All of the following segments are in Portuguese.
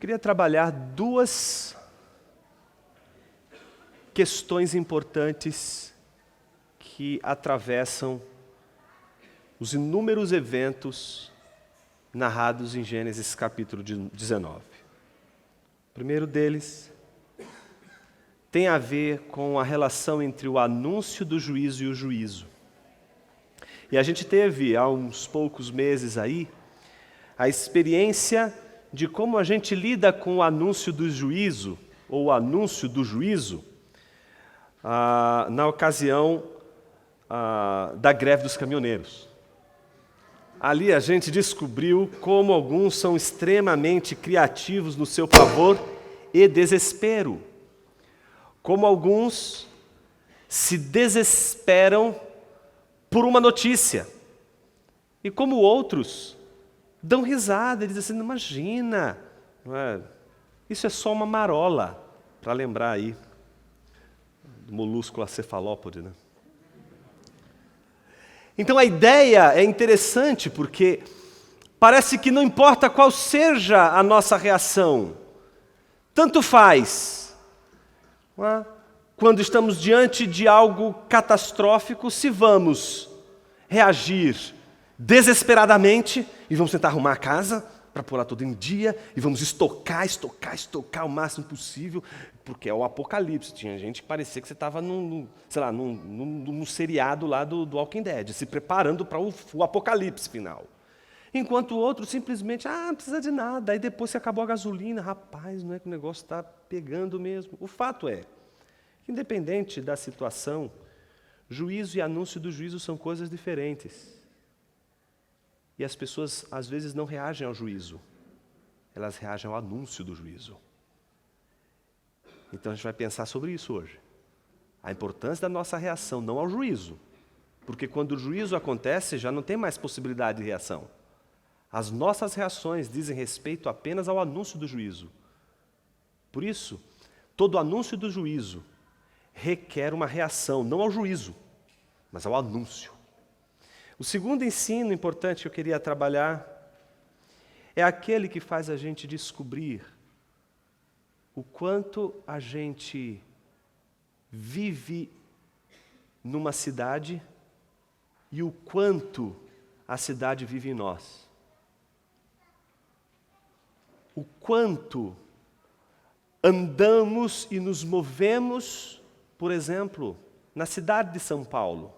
queria trabalhar duas questões importantes que atravessam os inúmeros eventos narrados em Gênesis capítulo 19. O primeiro deles tem a ver com a relação entre o anúncio do juízo e o juízo. E a gente teve, há uns poucos meses aí, a experiência de como a gente lida com o anúncio do juízo, ou o anúncio do juízo, na ocasião da greve dos caminhoneiros. Ali a gente descobriu como alguns são extremamente criativos no seu pavor e desespero. Como alguns se desesperam por uma notícia. E como outros dão risada e dizem assim, não imagina, não é? Isso é só uma marola, para lembrar aí do molusco acefalópode, né? Então a ideia é interessante porque parece que não importa qual seja a nossa reação, tanto faz, não é? Quando estamos diante de algo catastrófico, se vamos reagir desesperadamente e vamos tentar arrumar a casa para pôr ela toda em dia e vamos estocar o máximo possível, porque é o apocalipse. Tinha gente que parecia que você estava num seriado lá do Walking Dead, se preparando para o apocalipse final. Enquanto o outro simplesmente, não precisa de nada, aí depois que acabou a gasolina, rapaz, não é que o negócio está pegando mesmo. O fato é, independente da situação, juízo e anúncio do juízo são coisas diferentes. E as pessoas, às vezes, não reagem ao juízo. Elas reagem ao anúncio do juízo. Então, a gente vai pensar sobre isso hoje. A importância da nossa reação, não ao juízo. Porque quando o juízo acontece, já não tem mais possibilidade de reação. As nossas reações dizem respeito apenas ao anúncio do juízo. Por isso, todo anúncio do juízo requer uma reação, não ao juízo, mas ao anúncio. O segundo ensino importante que eu queria trabalhar é aquele que faz a gente descobrir o quanto a gente vive numa cidade e o quanto a cidade vive em nós. O quanto andamos e nos movemos, por exemplo, na cidade de São Paulo.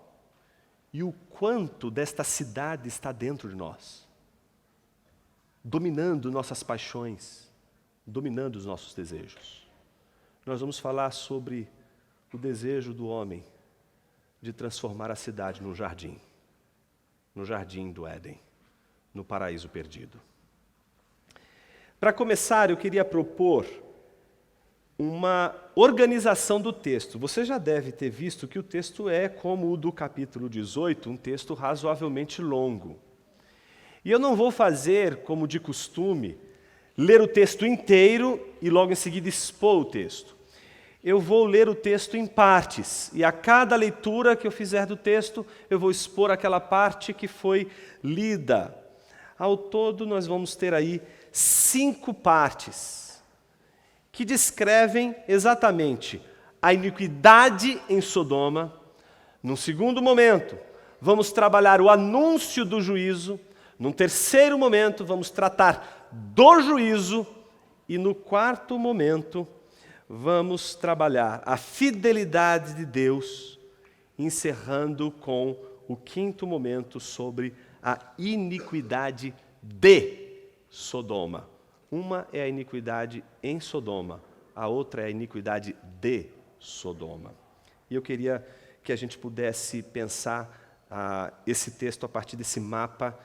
E o quanto desta cidade está dentro de nós, dominando nossas paixões, dominando os nossos desejos. Nós vamos falar sobre o desejo do homem de transformar a cidade num jardim, no jardim do Éden, no paraíso perdido. Para começar, eu queria propor uma organização do texto. Você já deve ter visto que o texto é, como o do capítulo 18, um texto razoavelmente longo. E eu não vou fazer, como de costume, ler o texto inteiro e logo em seguida expor o texto. Eu vou ler o texto em partes, e a cada leitura que eu fizer do texto, eu vou expor aquela parte que foi lida. Ao todo, nós vamos ter aí 5 partes, que descrevem exatamente a iniquidade em Sodoma. Num segundo momento, vamos trabalhar o anúncio do juízo. Num terceiro momento, vamos tratar do juízo. E no quarto momento, vamos trabalhar a fidelidade de Deus, encerrando com o quinto momento sobre a iniquidade de Sodoma. Uma é a iniquidade em Sodoma, a outra é a iniquidade de Sodoma. E eu queria que a gente pudesse pensar esse texto a partir desse mapa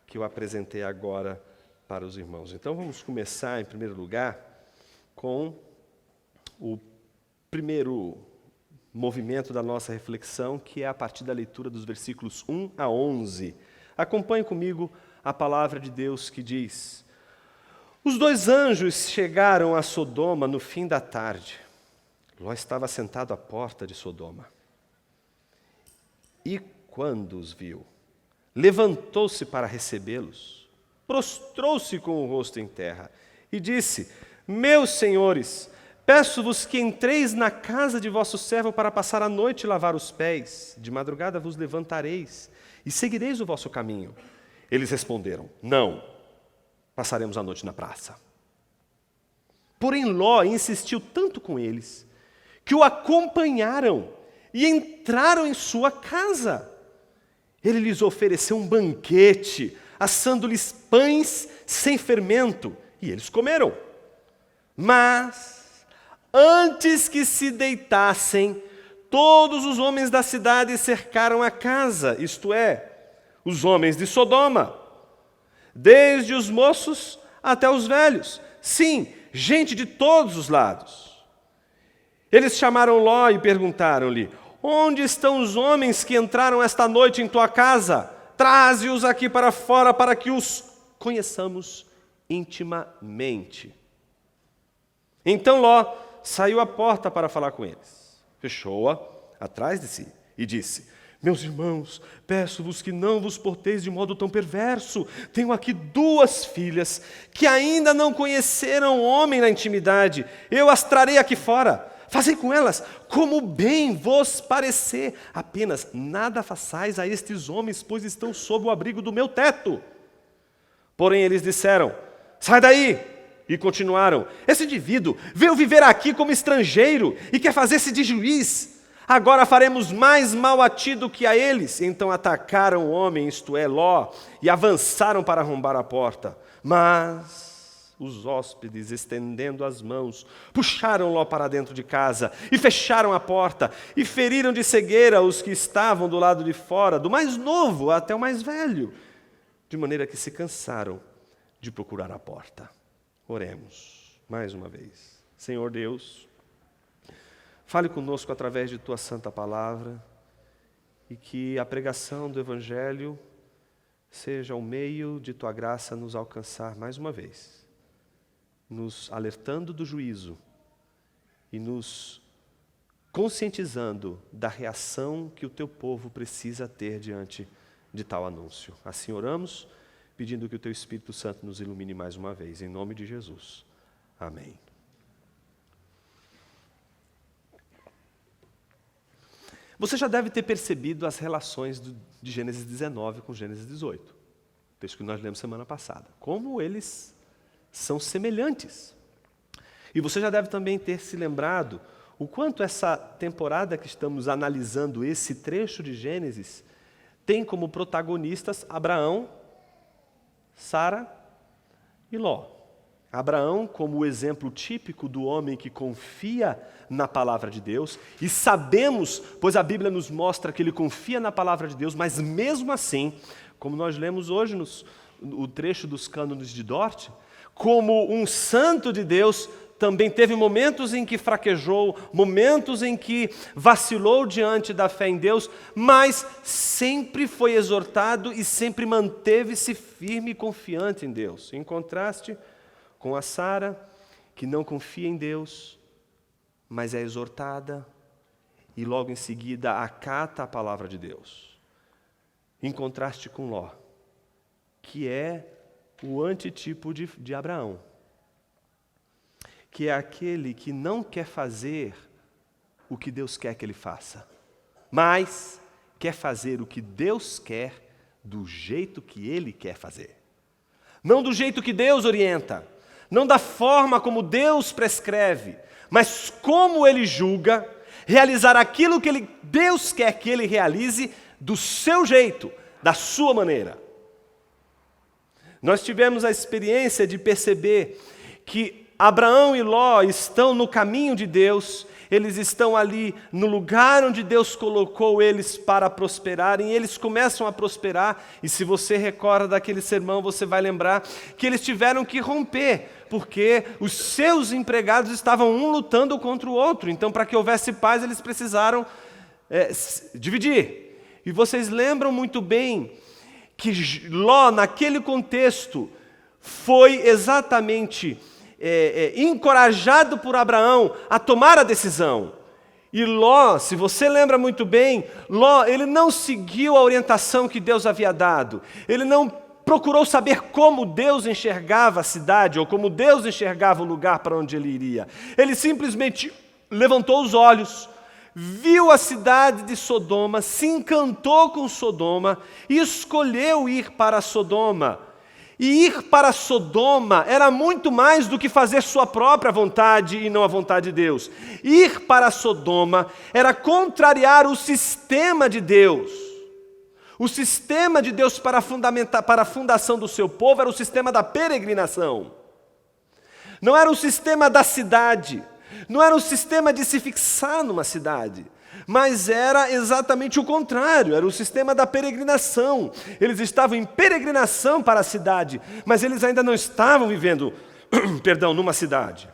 que eu apresentei agora para os irmãos. Então vamos começar, em primeiro lugar, com o primeiro movimento da nossa reflexão, que é a partir da leitura dos versículos 1 a 11. Acompanhe comigo a palavra de Deus que diz: Os 2 anjos chegaram a Sodoma no fim da tarde. Ló estava sentado à porta de Sodoma. E quando os viu, levantou-se para recebê-los, prostrou-se com o rosto em terra e disse: Meus senhores, peço-vos que entreis na casa de vosso servo para passar a noite e lavar os pés. De madrugada vos levantareis e seguireis o vosso caminho. Eles responderam: não, passaremos a noite na praça. Porém Ló insistiu tanto com eles, que o acompanharam e entraram em sua casa. Ele lhes ofereceu um banquete, assando-lhes pães sem fermento, e eles comeram. Mas, antes que se deitassem, todos os homens da cidade cercaram a casa, isto é, os homens de Sodoma, desde os moços até os velhos. Sim, gente de todos os lados. Eles chamaram Ló e perguntaram-lhe: onde estão os homens que entraram esta noite em tua casa? Traze-os aqui para fora para que os conheçamos intimamente. Então Ló saiu à porta para falar com eles. Fechou-a atrás de si e disse: meus irmãos, peço-vos que não vos porteis de modo tão perverso. Tenho aqui 2 filhas que ainda não conheceram homem na intimidade. Eu as trarei aqui fora. Fazei com elas como bem vos parecer. Apenas nada façais a estes homens, pois estão sob o abrigo do meu teto. Porém eles disseram: sai daí! E continuaram: esse indivíduo veio viver aqui como estrangeiro e quer fazer-se de juiz. Agora faremos mais mal a ti do que a eles. Então atacaram o homem, isto é, Ló, e avançaram para arrombar a porta. Mas os hóspedes, estendendo as mãos, puxaram Ló para dentro de casa e fecharam a porta e feriram de cegueira os que estavam do lado de fora, do mais novo até o mais velho, de maneira que se cansaram de procurar a porta. Oremos mais uma vez. Senhor Deus, fale conosco através de Tua Santa Palavra e que a pregação do Evangelho seja o meio de Tua graça nos alcançar mais uma vez, nos alertando do juízo e nos conscientizando da reação que o Teu povo precisa ter diante de tal anúncio. Assim oramos, pedindo que o Teu Espírito Santo nos ilumine mais uma vez, em nome de Jesus. Amém. Você já deve ter percebido as relações de Gênesis 19 com Gênesis 18, o texto que nós lemos semana passada, como eles são semelhantes. E você já deve também ter se lembrado o quanto essa temporada que estamos analisando esse trecho de Gênesis tem como protagonistas Abraão, Sara e Ló. Abraão como o exemplo típico do homem que confia na palavra de Deus, e sabemos, pois a Bíblia nos mostra que ele confia na palavra de Deus, mas mesmo assim, como nós lemos hoje no trecho dos cânones de Dort, como um santo de Deus, também teve momentos em que fraquejou, momentos em que vacilou diante da fé em Deus, mas sempre foi exortado e sempre manteve-se firme e confiante em Deus. Em contraste com a Sara, que não confia em Deus, mas é exortada e logo em seguida acata a palavra de Deus. Em contraste com Ló, que é o antitipo de Abraão, que é aquele que não quer fazer o que Deus quer que ele faça, mas quer fazer o que Deus quer do jeito que ele quer fazer. Não do jeito que Deus orienta, não da forma como Deus prescreve, mas como ele julga realizar aquilo que Deus quer que ele realize do seu jeito, da sua maneira. Nós tivemos a experiência de perceber que Abraão e Ló estão no caminho de Deus, eles estão ali no lugar onde Deus colocou eles para prosperarem, e eles começam a prosperar, e se você recorda daquele sermão, você vai lembrar que eles tiveram que romper, porque os seus empregados estavam um lutando contra o outro, então para que houvesse paz eles precisaram dividir. E vocês lembram muito bem que Ló, naquele contexto, foi exatamente encorajado por Abraão a tomar a decisão. E Ló, se você lembra muito bem, Ló, ele não seguiu a orientação que Deus havia dado. Ele não procurou saber como Deus enxergava a cidade, ou como Deus enxergava o lugar para onde ele iria. Ele simplesmente levantou os olhos, viu a cidade de Sodoma, se encantou com Sodoma e escolheu ir para Sodoma. E ir para Sodoma era muito mais do que fazer sua própria vontade e não a vontade de Deus. Ir para Sodoma era contrariar o sistema de Deus. O sistema de Deus para a fundação do seu povo era o sistema da peregrinação. Não era o sistema da cidade, não era o sistema de se fixar numa cidade, mas era exatamente o contrário, era o sistema da peregrinação. Eles estavam em peregrinação para a cidade, mas eles ainda não estavam vivendo, numa cidade.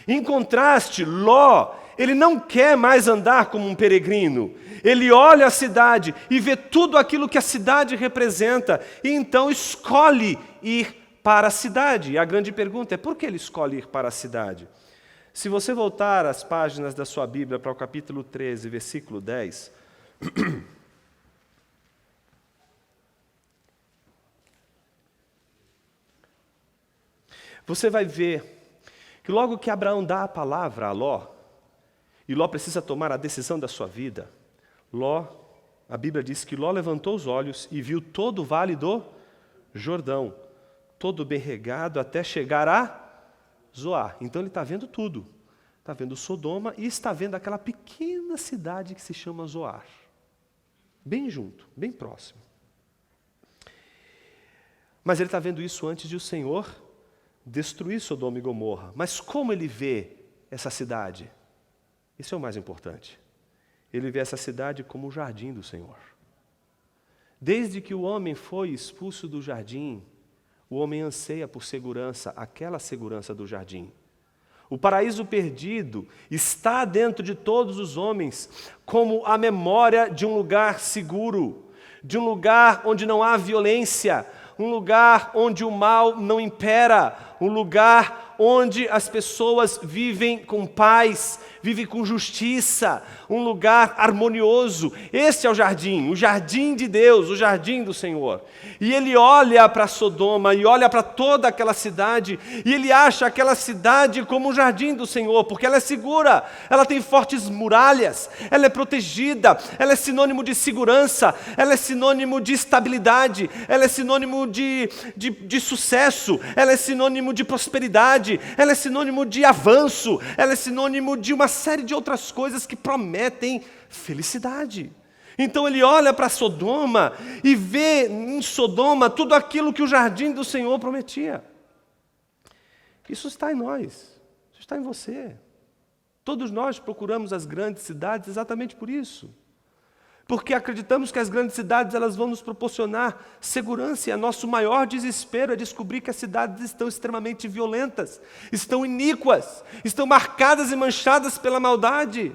Em contraste, Ló, ele não quer mais andar como um peregrino. Ele olha a cidade e vê tudo aquilo que a cidade representa, e então escolhe ir para a cidade. E a grande pergunta é, por que ele escolhe ir para a cidade? Se você voltar as páginas da sua Bíblia para o capítulo 13, versículo 10, você vai ver que logo que Abraão dá a palavra a Ló, e Ló precisa tomar a decisão da sua vida, a Bíblia diz que Ló levantou os olhos e viu todo o vale do Jordão, todo bem regado até chegar a Zoar. Então ele está vendo tudo. Está vendo Sodoma e está vendo aquela pequena cidade que se chama Zoar. Bem junto, bem próximo. Mas ele está vendo isso antes de o Senhor destruir Sodoma e Gomorra. Mas como ele vê essa cidade? Isso é o mais importante. Ele vê essa cidade como o jardim do Senhor. Desde que o homem foi expulso do jardim, o homem anseia por segurança, aquela segurança do jardim. O paraíso perdido está dentro de todos os homens como a memória de um lugar seguro, de um lugar onde não há violência, um lugar onde o mal não impera, um lugar onde as pessoas vivem com paz, vivem com justiça, um lugar harmonioso. Esse é o jardim de Deus, o jardim do Senhor. E ele olha para Sodoma e olha para toda aquela cidade, e ele acha aquela cidade como o jardim do Senhor, porque ela é segura, ela tem fortes muralhas, ela é protegida, ela é sinônimo de segurança, ela é sinônimo de estabilidade, ela é sinônimo de sucesso, ela é sinônimo de prosperidade, ela é sinônimo de avanço, ela é sinônimo de uma série de outras coisas que prometem felicidade. Então ele olha para Sodoma e vê em Sodoma tudo aquilo que o jardim do Senhor prometia. Isso está em nós, isso está em você. Todos nós procuramos as grandes cidades exatamente por isso. Porque acreditamos que as grandes cidades elas vão nos proporcionar segurança, e nosso maior desespero é descobrir que as cidades estão extremamente violentas, estão iníquas, estão marcadas e manchadas pela maldade.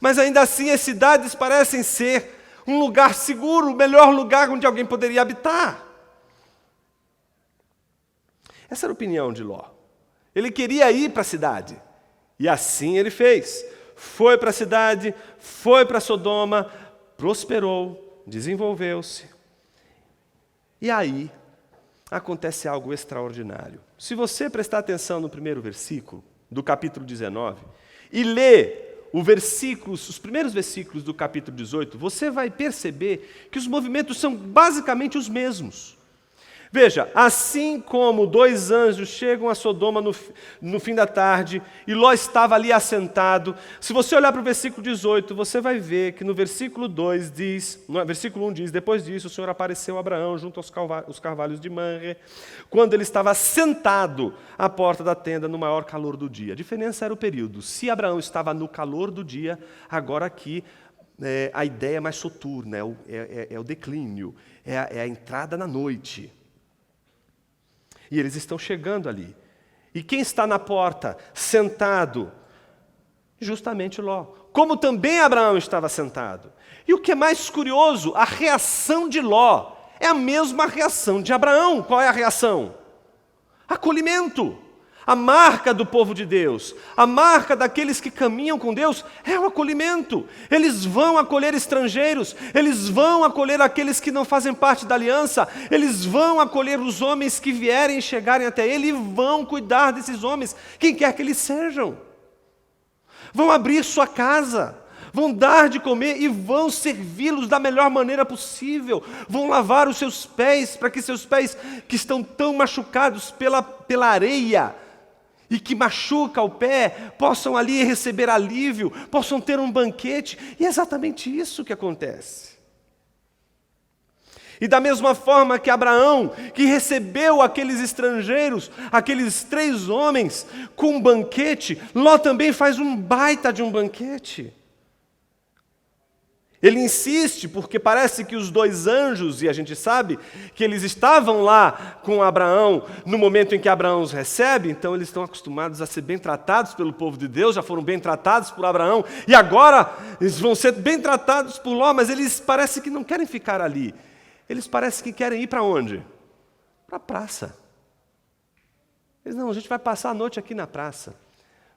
Mas ainda assim as cidades parecem ser um lugar seguro, o melhor lugar onde alguém poderia habitar. Essa era a opinião de Ló. Ele queria ir para a cidade, e assim ele fez. Foi para a cidade, foi para Sodoma, prosperou, desenvolveu-se. E aí, acontece algo extraordinário. Se você prestar atenção no primeiro versículo, do capítulo 19, e ler os primeiros versículos do capítulo 18, você vai perceber que os movimentos são basicamente os mesmos. Veja, assim como 2 anjos chegam a Sodoma no fim da tarde, e Ló estava ali assentado, se você olhar para o versículo 18, você vai ver que no versículo 1 diz, depois disso o Senhor apareceu a Abraão junto aos carvalhos de Manre, quando ele estava sentado à porta da tenda no maior calor do dia. A diferença era o período. Se Abraão estava no calor do dia, agora aqui a ideia é mais soturna, é o declínio, é a entrada na noite. E eles estão chegando ali. E quem está na porta, sentado? Justamente Ló. Como também Abraão estava sentado. E o que é mais curioso, a reação de Ló é a mesma reação de Abraão. Qual é a reação? Acolhimento. A marca do povo de Deus, a marca daqueles que caminham com Deus é o acolhimento. Eles vão acolher estrangeiros, eles vão acolher aqueles que não fazem parte da aliança, eles vão acolher os homens que vierem e chegarem até ele e vão cuidar desses homens, quem quer que eles sejam. Vão abrir sua casa, vão dar de comer e vão servi-los da melhor maneira possível. Vão lavar os seus pés, para que seus pés, que estão tão machucados pela areia, e que machuca o pé, possam ali receber alívio, possam ter um banquete. E é exatamente isso que acontece. E da mesma forma que Abraão, que recebeu aqueles estrangeiros, aqueles 3 homens, com um banquete, Ló também faz um baita de um banquete. Ele insiste, porque parece que os 2 anjos, e a gente sabe que eles estavam lá com Abraão no momento em que Abraão os recebe, então eles estão acostumados a ser bem tratados pelo povo de Deus, já foram bem tratados por Abraão, e agora eles vão ser bem tratados por Ló, mas eles parecem que não querem ficar ali. Eles parecem que querem ir para onde? Para a praça. Eles, não, a gente vai passar a noite aqui na praça.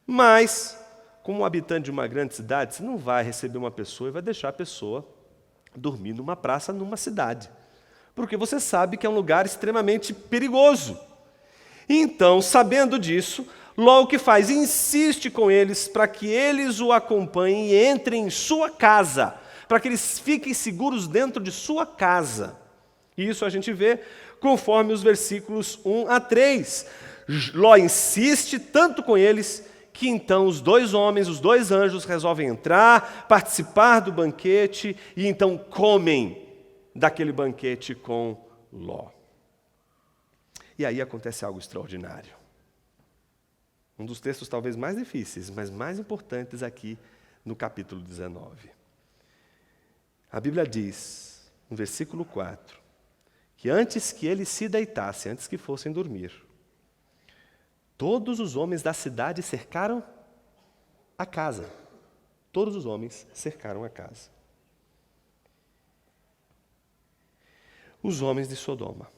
Mas, como um habitante de uma grande cidade, você não vai receber uma pessoa e vai deixar a pessoa dormir numa praça numa cidade. Porque você sabe que é um lugar extremamente perigoso. Então, sabendo disso, Ló o que faz? Insiste com eles para que eles o acompanhem e entrem em sua casa, para que eles fiquem seguros dentro de sua casa. E isso a gente vê conforme os versículos 1 a 3. Ló insiste tanto com eles que então os 2 homens, os 2 anjos resolvem entrar, participar do banquete e então comem daquele banquete com Ló. E aí acontece algo extraordinário. Um dos textos talvez mais difíceis, mas mais importantes aqui no capítulo 19. A Bíblia diz, no versículo 4, que antes que eles se deitassem, antes que fossem dormir, todos os homens da cidade cercaram a casa. Todos os homens cercaram a casa. Os homens de Sodoma.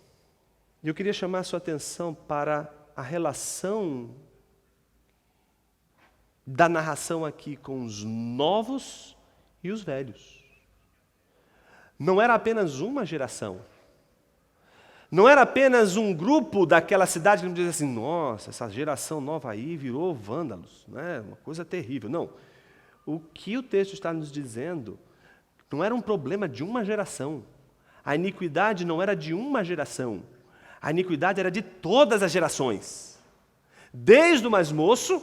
E eu queria chamar a sua atenção para a relação da narração aqui com os novos e os velhos. Não era apenas uma geração. Não era apenas um grupo daquela cidade que não dizia assim, nossa, essa geração nova aí virou vândalos, né? Uma coisa terrível. Não. O que o texto está nos dizendo não era um problema de uma geração. A iniquidade não era de uma geração. A iniquidade era de todas as gerações. Desde o mais moço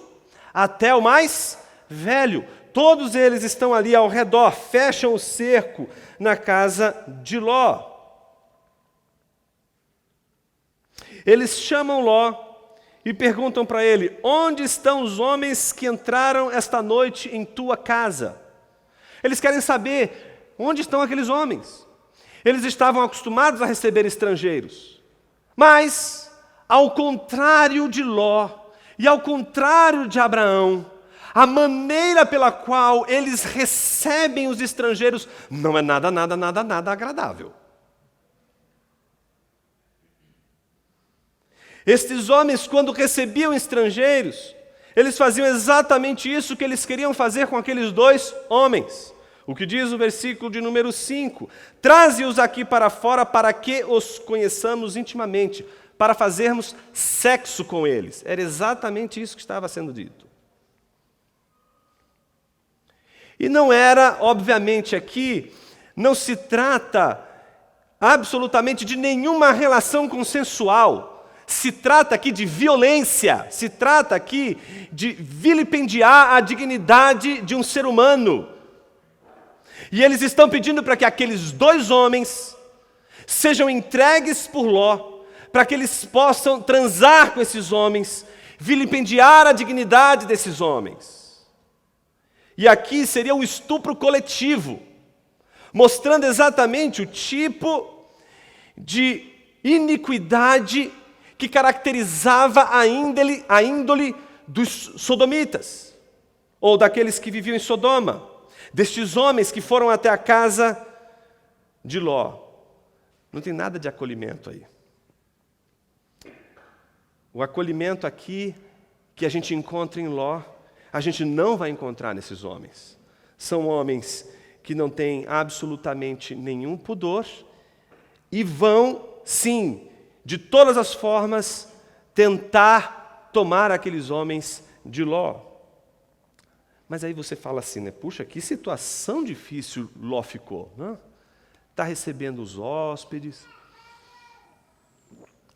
até o mais velho. Todos eles estão ali ao redor, fecham o cerco na casa de Ló. Eles chamam Ló e perguntam para ele, onde estão os homens que entraram esta noite em tua casa? Eles querem saber onde estão aqueles homens. Eles estavam acostumados a receber estrangeiros. Mas, ao contrário de Ló e ao contrário de Abraão, a maneira pela qual eles recebem os estrangeiros não é nada agradável. Estes homens, quando recebiam estrangeiros, eles faziam exatamente isso que eles queriam fazer com aqueles 2 homens. O que diz o versículo de número 5, traze-os aqui para fora para que os conheçamos intimamente, para fazermos sexo com eles. Era exatamente isso que estava sendo dito. E não era, obviamente aqui, não se trata absolutamente de nenhuma relação consensual. Se trata aqui de violência, se trata aqui de vilipendiar a dignidade de um ser humano. E eles estão pedindo para que aqueles 2 homens sejam entregues por Ló, para que eles possam transar com esses homens, vilipendiar a dignidade desses homens. E aqui seria um estupro coletivo, mostrando exatamente o tipo de iniquidade que caracterizava a índole dos sodomitas, ou daqueles que viviam em Sodoma, destes homens que foram até a casa de Ló. Não tem nada de acolhimento aí. O acolhimento aqui que a gente encontra em Ló, a gente não vai encontrar nesses homens. São homens que não têm absolutamente nenhum pudor e vão, sim, de todas as formas, tentar tomar aqueles homens de Ló. Mas aí você fala assim, né? Puxa, que situação difícil Ló ficou. Está recebendo os hóspedes,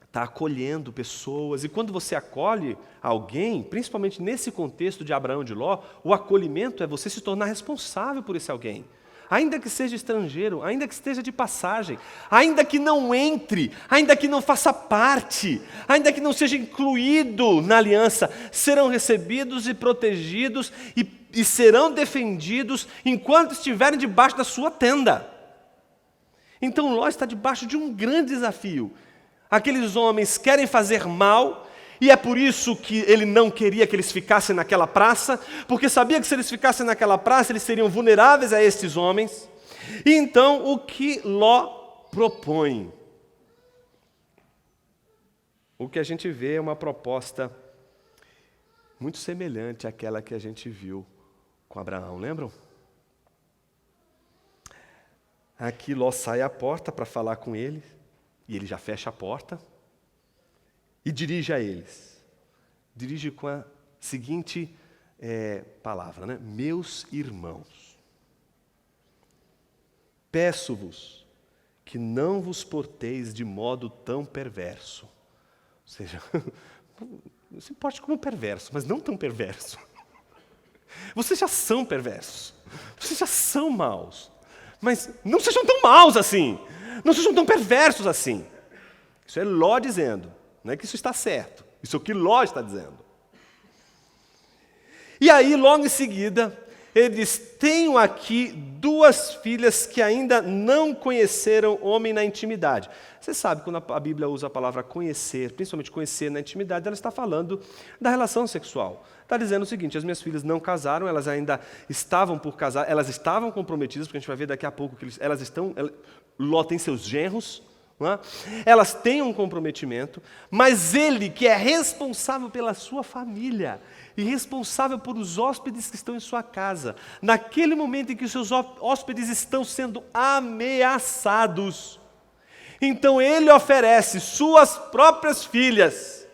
está acolhendo pessoas. E quando você acolhe alguém, principalmente nesse contexto de Abraão e de Ló, o acolhimento é você se tornar responsável por esse alguém. Ainda que seja estrangeiro, ainda que esteja de passagem, ainda que não entre, ainda que não faça parte, ainda que não seja incluído na aliança, serão recebidos e protegidos e serão defendidos enquanto estiverem debaixo da sua tenda. Então Ló está debaixo de um grande desafio. Aqueles homens querem fazer mal, e é por isso que ele não queria que eles ficassem naquela praça, porque sabia que se eles ficassem naquela praça, eles seriam vulneráveis a estes homens. E então, o que Ló propõe? O que a gente vê é uma proposta muito semelhante àquela que a gente viu com Abraão, lembram? Aqui Ló sai à porta para falar com ele, e ele já fecha a porta, e dirige a eles. Dirige com a seguinte palavra, né? Meus irmãos, peço-vos que não vos porteis de modo tão perverso. Ou seja, se porte como perverso, mas não tão perverso. Vocês já são perversos, vocês já são maus, mas não sejam tão maus assim, não sejam tão perversos assim. Isso é Ló dizendo. Não é que isso está certo, isso é o que Ló está dizendo. E aí, logo em seguida, ele diz, tenho aqui 2 filhas que ainda não conheceram homem na intimidade. Você sabe, quando a Bíblia usa a palavra conhecer, principalmente conhecer na intimidade, ela está falando da relação sexual. Está dizendo o seguinte, as minhas filhas não casaram, elas ainda estavam por casar, elas estavam comprometidas, porque a gente vai ver daqui a pouco que Ló tem seus genros, elas têm um comprometimento, mas ele, que é responsável pela sua família e responsável por os hóspedes que estão em sua casa, naquele momento em que os seus hóspedes estão sendo ameaçados, então ele oferece suas próprias filhas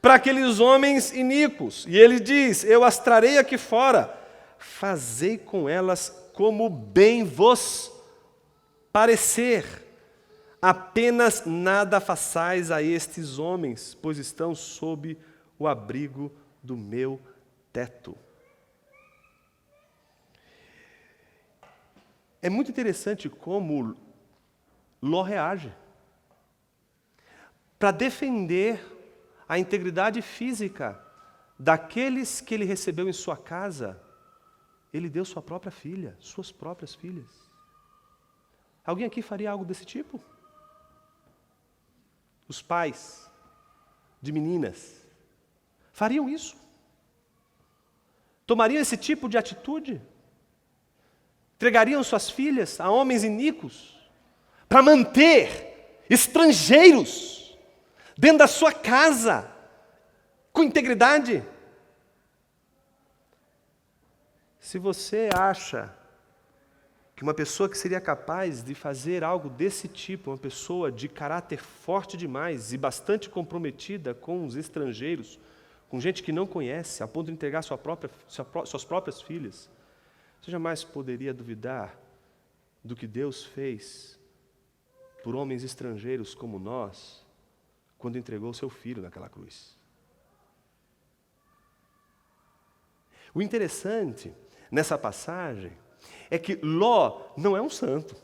para aqueles homens iníquos, e ele diz, eu as trarei aqui fora, fazei com elas como bem vos parecer. Apenas nada façais a estes homens, pois estão sob o abrigo do meu teto. É muito interessante como Ló reage. Para defender a integridade física daqueles que ele recebeu em sua casa, ele deu sua própria filha, suas próprias filhas. Alguém aqui faria algo desse tipo? Os pais de meninas fariam isso? Tomariam esse tipo de atitude? Entregariam suas filhas a homens iníquos para manter estrangeiros dentro da sua casa com integridade? Se você acha que uma pessoa que seria capaz de fazer algo desse tipo, uma pessoa de caráter forte demais e bastante comprometida com os estrangeiros, com gente que não conhece, a ponto de entregar suas próprias filhas, você jamais poderia duvidar do que Deus fez por homens estrangeiros como nós, quando entregou seu filho naquela cruz. O interessante nessa passagem é que Ló não é um santo.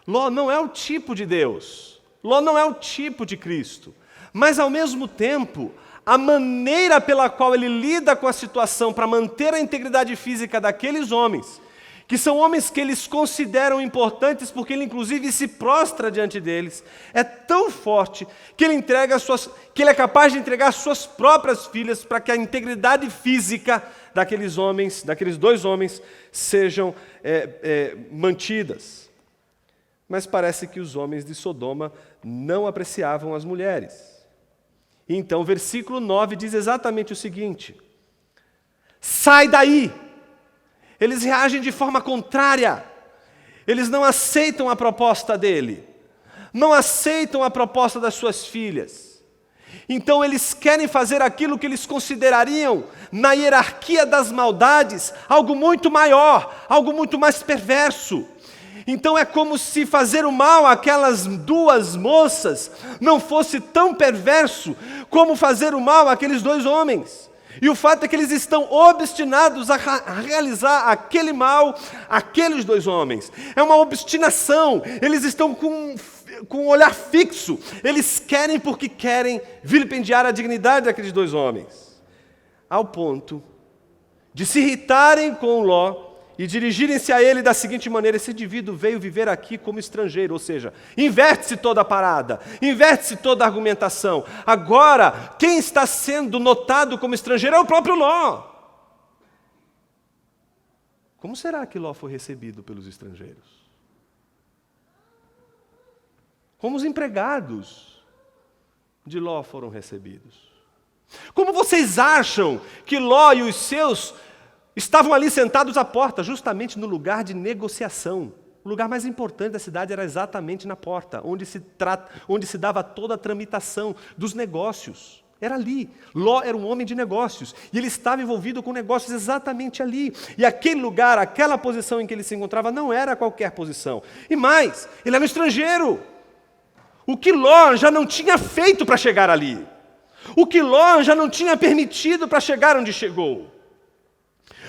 Ló não é o tipo de Deus. Ló não é o tipo de Cristo. Mas, ao mesmo tempo, a maneira pela qual ele lida com a situação para manter a integridade física daqueles homens, que são homens que eles consideram importantes porque ele, inclusive, se prostra diante deles, é tão forte que ele é capaz de entregar suas próprias filhas para que a integridade física daqueles 2 homens, sejam mantidas. Mas parece que os homens de Sodoma não apreciavam as mulheres. Então, o versículo 9 diz exatamente o seguinte: sai daí! Eles reagem de forma contrária. Eles não aceitam a proposta dele. Não aceitam a proposta das suas filhas. Então eles querem fazer aquilo que eles considerariam, na hierarquia das maldades, algo muito maior, algo muito mais perverso. Então é como se fazer o mal àquelas duas moças não fosse tão perverso como fazer o mal àqueles dois homens. E o fato é que eles estão obstinados a realizar aquele mal àqueles dois homens. É uma obstinação, eles estão com um olhar fixo. Eles querem porque querem vilipendiar a dignidade daqueles dois homens. Ao ponto de se irritarem com Ló e dirigirem-se a ele da seguinte maneira: esse indivíduo veio viver aqui como estrangeiro, ou seja, inverte-se toda a parada, inverte-se toda a argumentação. Agora, quem está sendo notado como estrangeiro é o próprio Ló. Como será que Ló foi recebido pelos estrangeiros? Como os empregados de Ló foram recebidos? Como vocês acham que Ló e os seus estavam ali sentados à porta, justamente no lugar de negociação? O lugar mais importante da cidade era exatamente na porta, onde se dava toda a tramitação dos negócios. Era ali. Ló era um homem de negócios, e ele estava envolvido com negócios exatamente ali. E aquele lugar, aquela posição em que ele se encontrava, não era qualquer posição. E mais, ele era um estrangeiro. O que Ló já não tinha feito para chegar ali. O que Ló já não tinha permitido para chegar onde chegou.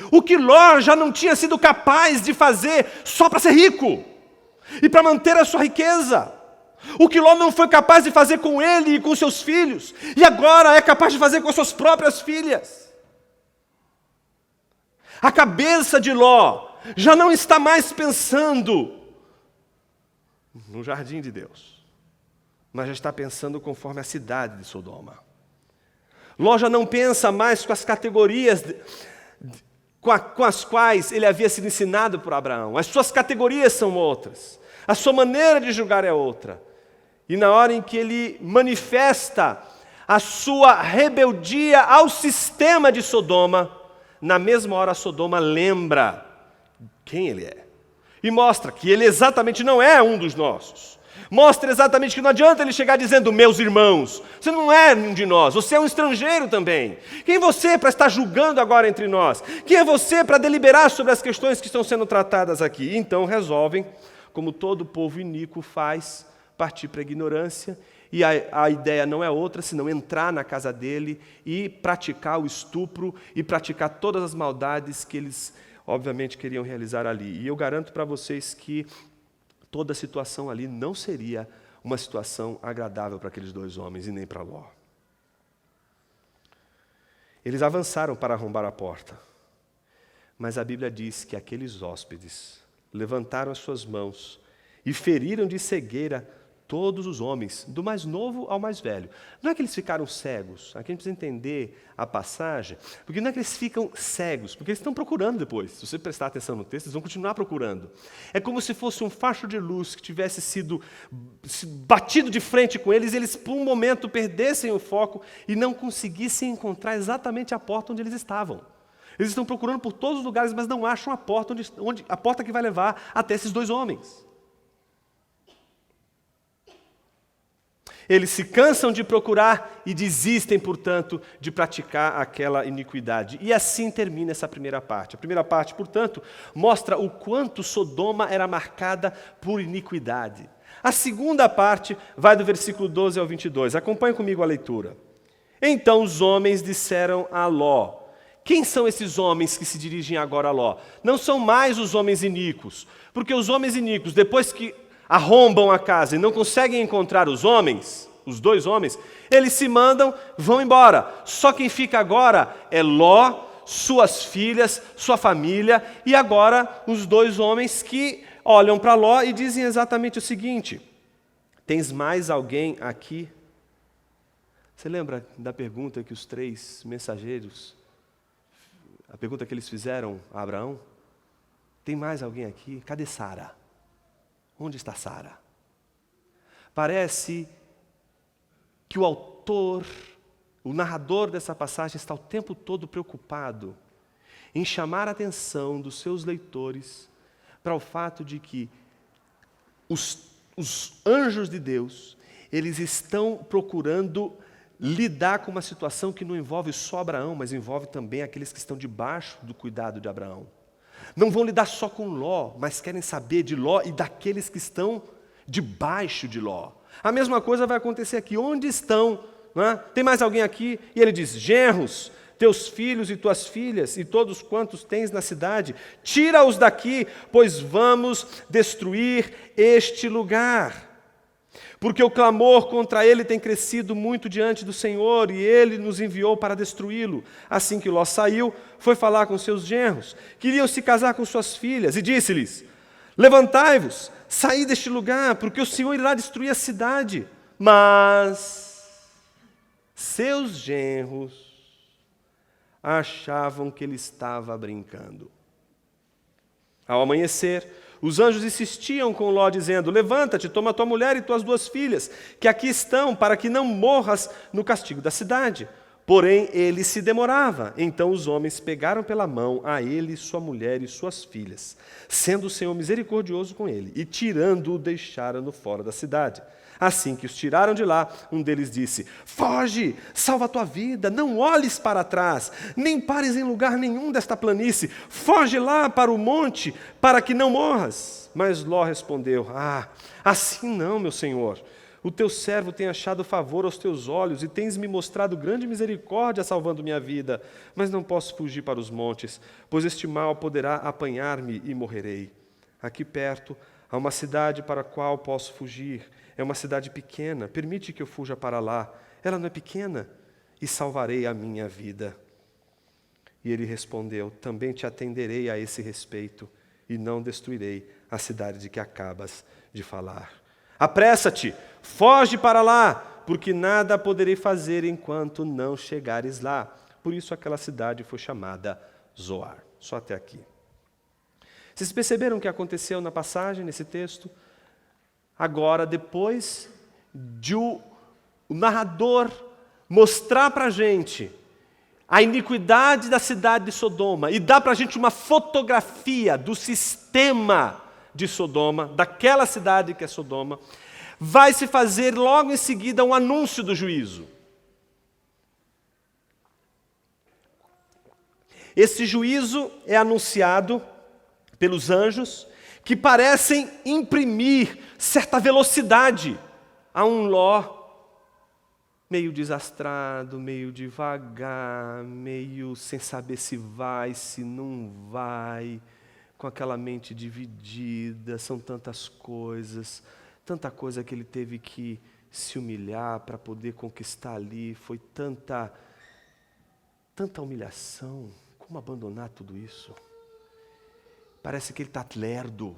O que Ló já não tinha sido capaz de fazer só para ser rico e para manter a sua riqueza. O que Ló não foi capaz de fazer com ele e com seus filhos, e agora é capaz de fazer com suas próprias filhas. A cabeça de Ló já não está mais pensando no jardim de Deus, mas já está pensando conforme a cidade de Sodoma. Ló já não pensa mais com as categorias com as quais ele havia sido ensinado por Abraão. As suas categorias são outras. A sua maneira de julgar é outra. E na hora em que ele manifesta a sua rebeldia ao sistema de Sodoma, na mesma hora Sodoma lembra quem ele é. E mostra que ele exatamente não é um dos nossos. Mostra exatamente que não adianta ele chegar dizendo: meus irmãos, você não é um de nós, você é um estrangeiro também. Quem é você para estar julgando agora entre nós? Quem é você para deliberar sobre as questões que estão sendo tratadas aqui? Então resolvem, como todo povo iníquo faz, partir para a ignorância, e a ideia não é outra senão entrar na casa dele e praticar o estupro e praticar todas as maldades que eles, obviamente, queriam realizar ali. E eu garanto para vocês que toda a situação ali não seria uma situação agradável para aqueles dois homens e nem para Ló. Eles avançaram para arrombar a porta, mas a Bíblia diz que aqueles hóspedes levantaram as suas mãos e feriram de cegueira todos os homens, do mais novo ao mais velho. Não é que eles ficaram cegos, aqui a gente precisa entender a passagem, porque não é que eles ficam cegos, porque eles estão procurando depois. Se você prestar atenção no texto, eles vão continuar procurando. É como se fosse um facho de luz que tivesse sido batido de frente com eles, e eles por um momento perdessem o foco e não conseguissem encontrar exatamente a porta onde eles estavam. Eles estão procurando por todos os lugares, mas não acham a porta, a porta que vai levar até esses dois homens. Eles se cansam de procurar e desistem, portanto, de praticar aquela iniquidade. E assim termina essa primeira parte. A primeira parte, portanto, mostra o quanto Sodoma era marcada por iniquidade. A segunda parte vai do versículo 12 ao 22. Acompanhe comigo a leitura. Então os homens disseram a Ló. Quem são esses homens que se dirigem agora a Ló? Não são mais os homens iníquos, porque os homens iníquos, depois que arrombam a casa e não conseguem encontrar os homens, os dois homens, eles se mandam, vão embora. Só quem fica agora é Ló, suas filhas, sua família, e agora os dois homens que olham para Ló e dizem exatamente o seguinte: tens mais alguém aqui? Você lembra da pergunta que os três mensageiros, a pergunta que eles fizeram a Abraão? Tem mais alguém aqui? Cadê Sara? Onde está Sara? Parece que o autor O narrador dessa passagem está o tempo todo preocupado em chamar a atenção dos seus leitores para o fato de que os anjos de Deus, eles estão procurando lidar com uma situação que não envolve só Abraão, mas envolve também aqueles que estão debaixo do cuidado de Abraão. Não vão lidar só com Ló, mas querem saber de Ló e daqueles que estão debaixo de Ló. A mesma coisa vai acontecer aqui. Onde estão? Não é? Tem mais alguém aqui? E ele diz: genros, teus filhos e tuas filhas, e todos quantos tens na cidade, tira-os daqui, pois vamos destruir este lugar. Porque o clamor contra ele tem crescido muito diante do Senhor, e ele nos enviou para destruí-lo. Assim que Ló saiu, foi falar com seus genros. Queriam se casar com suas filhas, e disse-lhes: levantai-vos, saí deste lugar, porque o Senhor irá destruir a cidade. Mas seus genros achavam que ele estava brincando. Ao amanhecer, os anjos insistiam com Ló, dizendo: levanta-te, toma tua mulher e tuas 2 filhas, que aqui estão, para que não morras no castigo da cidade. Porém, ele se demorava. Então os homens pegaram pela mão a ele, sua mulher e suas filhas, sendo o Senhor misericordioso com ele, e tirando-o, deixaram-no fora da cidade. Assim que os tiraram de lá, um deles disse: foge, salva a tua vida, não olhes para trás, nem pares em lugar nenhum desta planície, foge lá para o monte, para que não morras. Mas Ló respondeu: assim não, meu senhor. O teu servo tem achado favor aos teus olhos, e tens me mostrado grande misericórdia, salvando minha vida. Mas não posso fugir para os montes, pois este mal poderá apanhar-me e morrerei. Aqui perto há uma cidade para a qual posso fugir. É uma cidade pequena, permite que eu fuja para lá. Ela não é pequena, e salvarei a minha vida. E ele respondeu: também te atenderei a esse respeito, e não destruirei a cidade de que acabas de falar. Apressa-te, foge para lá, porque nada poderei fazer enquanto não chegares lá. Por isso aquela cidade foi chamada Zoar. Só até aqui. Vocês perceberam o que aconteceu na passagem, nesse texto? Agora, depois de o narrador mostrar para a gente a iniquidade da cidade de Sodoma e dar para a gente uma fotografia do sistema de Sodoma, daquela cidade que é Sodoma, vai se fazer logo em seguida um anúncio do juízo. Esse juízo é anunciado pelos anjos, que parecem imprimir certa velocidade a um Ló meio desastrado, meio devagar, meio sem saber se vai, se não vai, com aquela mente dividida. São tantas coisas, tanta coisa que ele teve que se humilhar para poder conquistar ali. Foi tanta humilhação. Como abandonar tudo isso? Parece que ele está lerdo.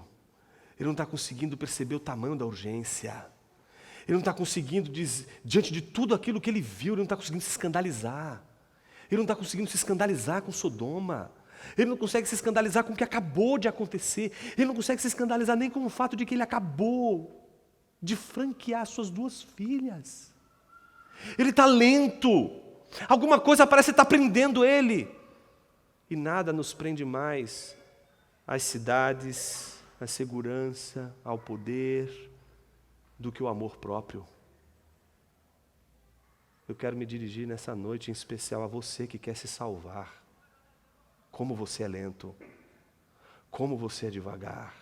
Ele não está conseguindo perceber o tamanho da urgência. Ele não está conseguindo, diante de tudo aquilo que ele viu, ele não está conseguindo se escandalizar. Ele não está conseguindo se escandalizar com Sodoma. Ele não consegue se escandalizar com o que acabou de acontecer. Ele não consegue se escandalizar nem com o fato de que ele acabou de franquear suas 2 filhas. Ele está lento. Alguma coisa parece estar prendendo ele. E nada nos prende mais às cidades, à segurança, ao poder, do que o amor próprio. Eu quero me dirigir nessa noite em especial a você que quer se salvar. Como você é lento, como você é devagar,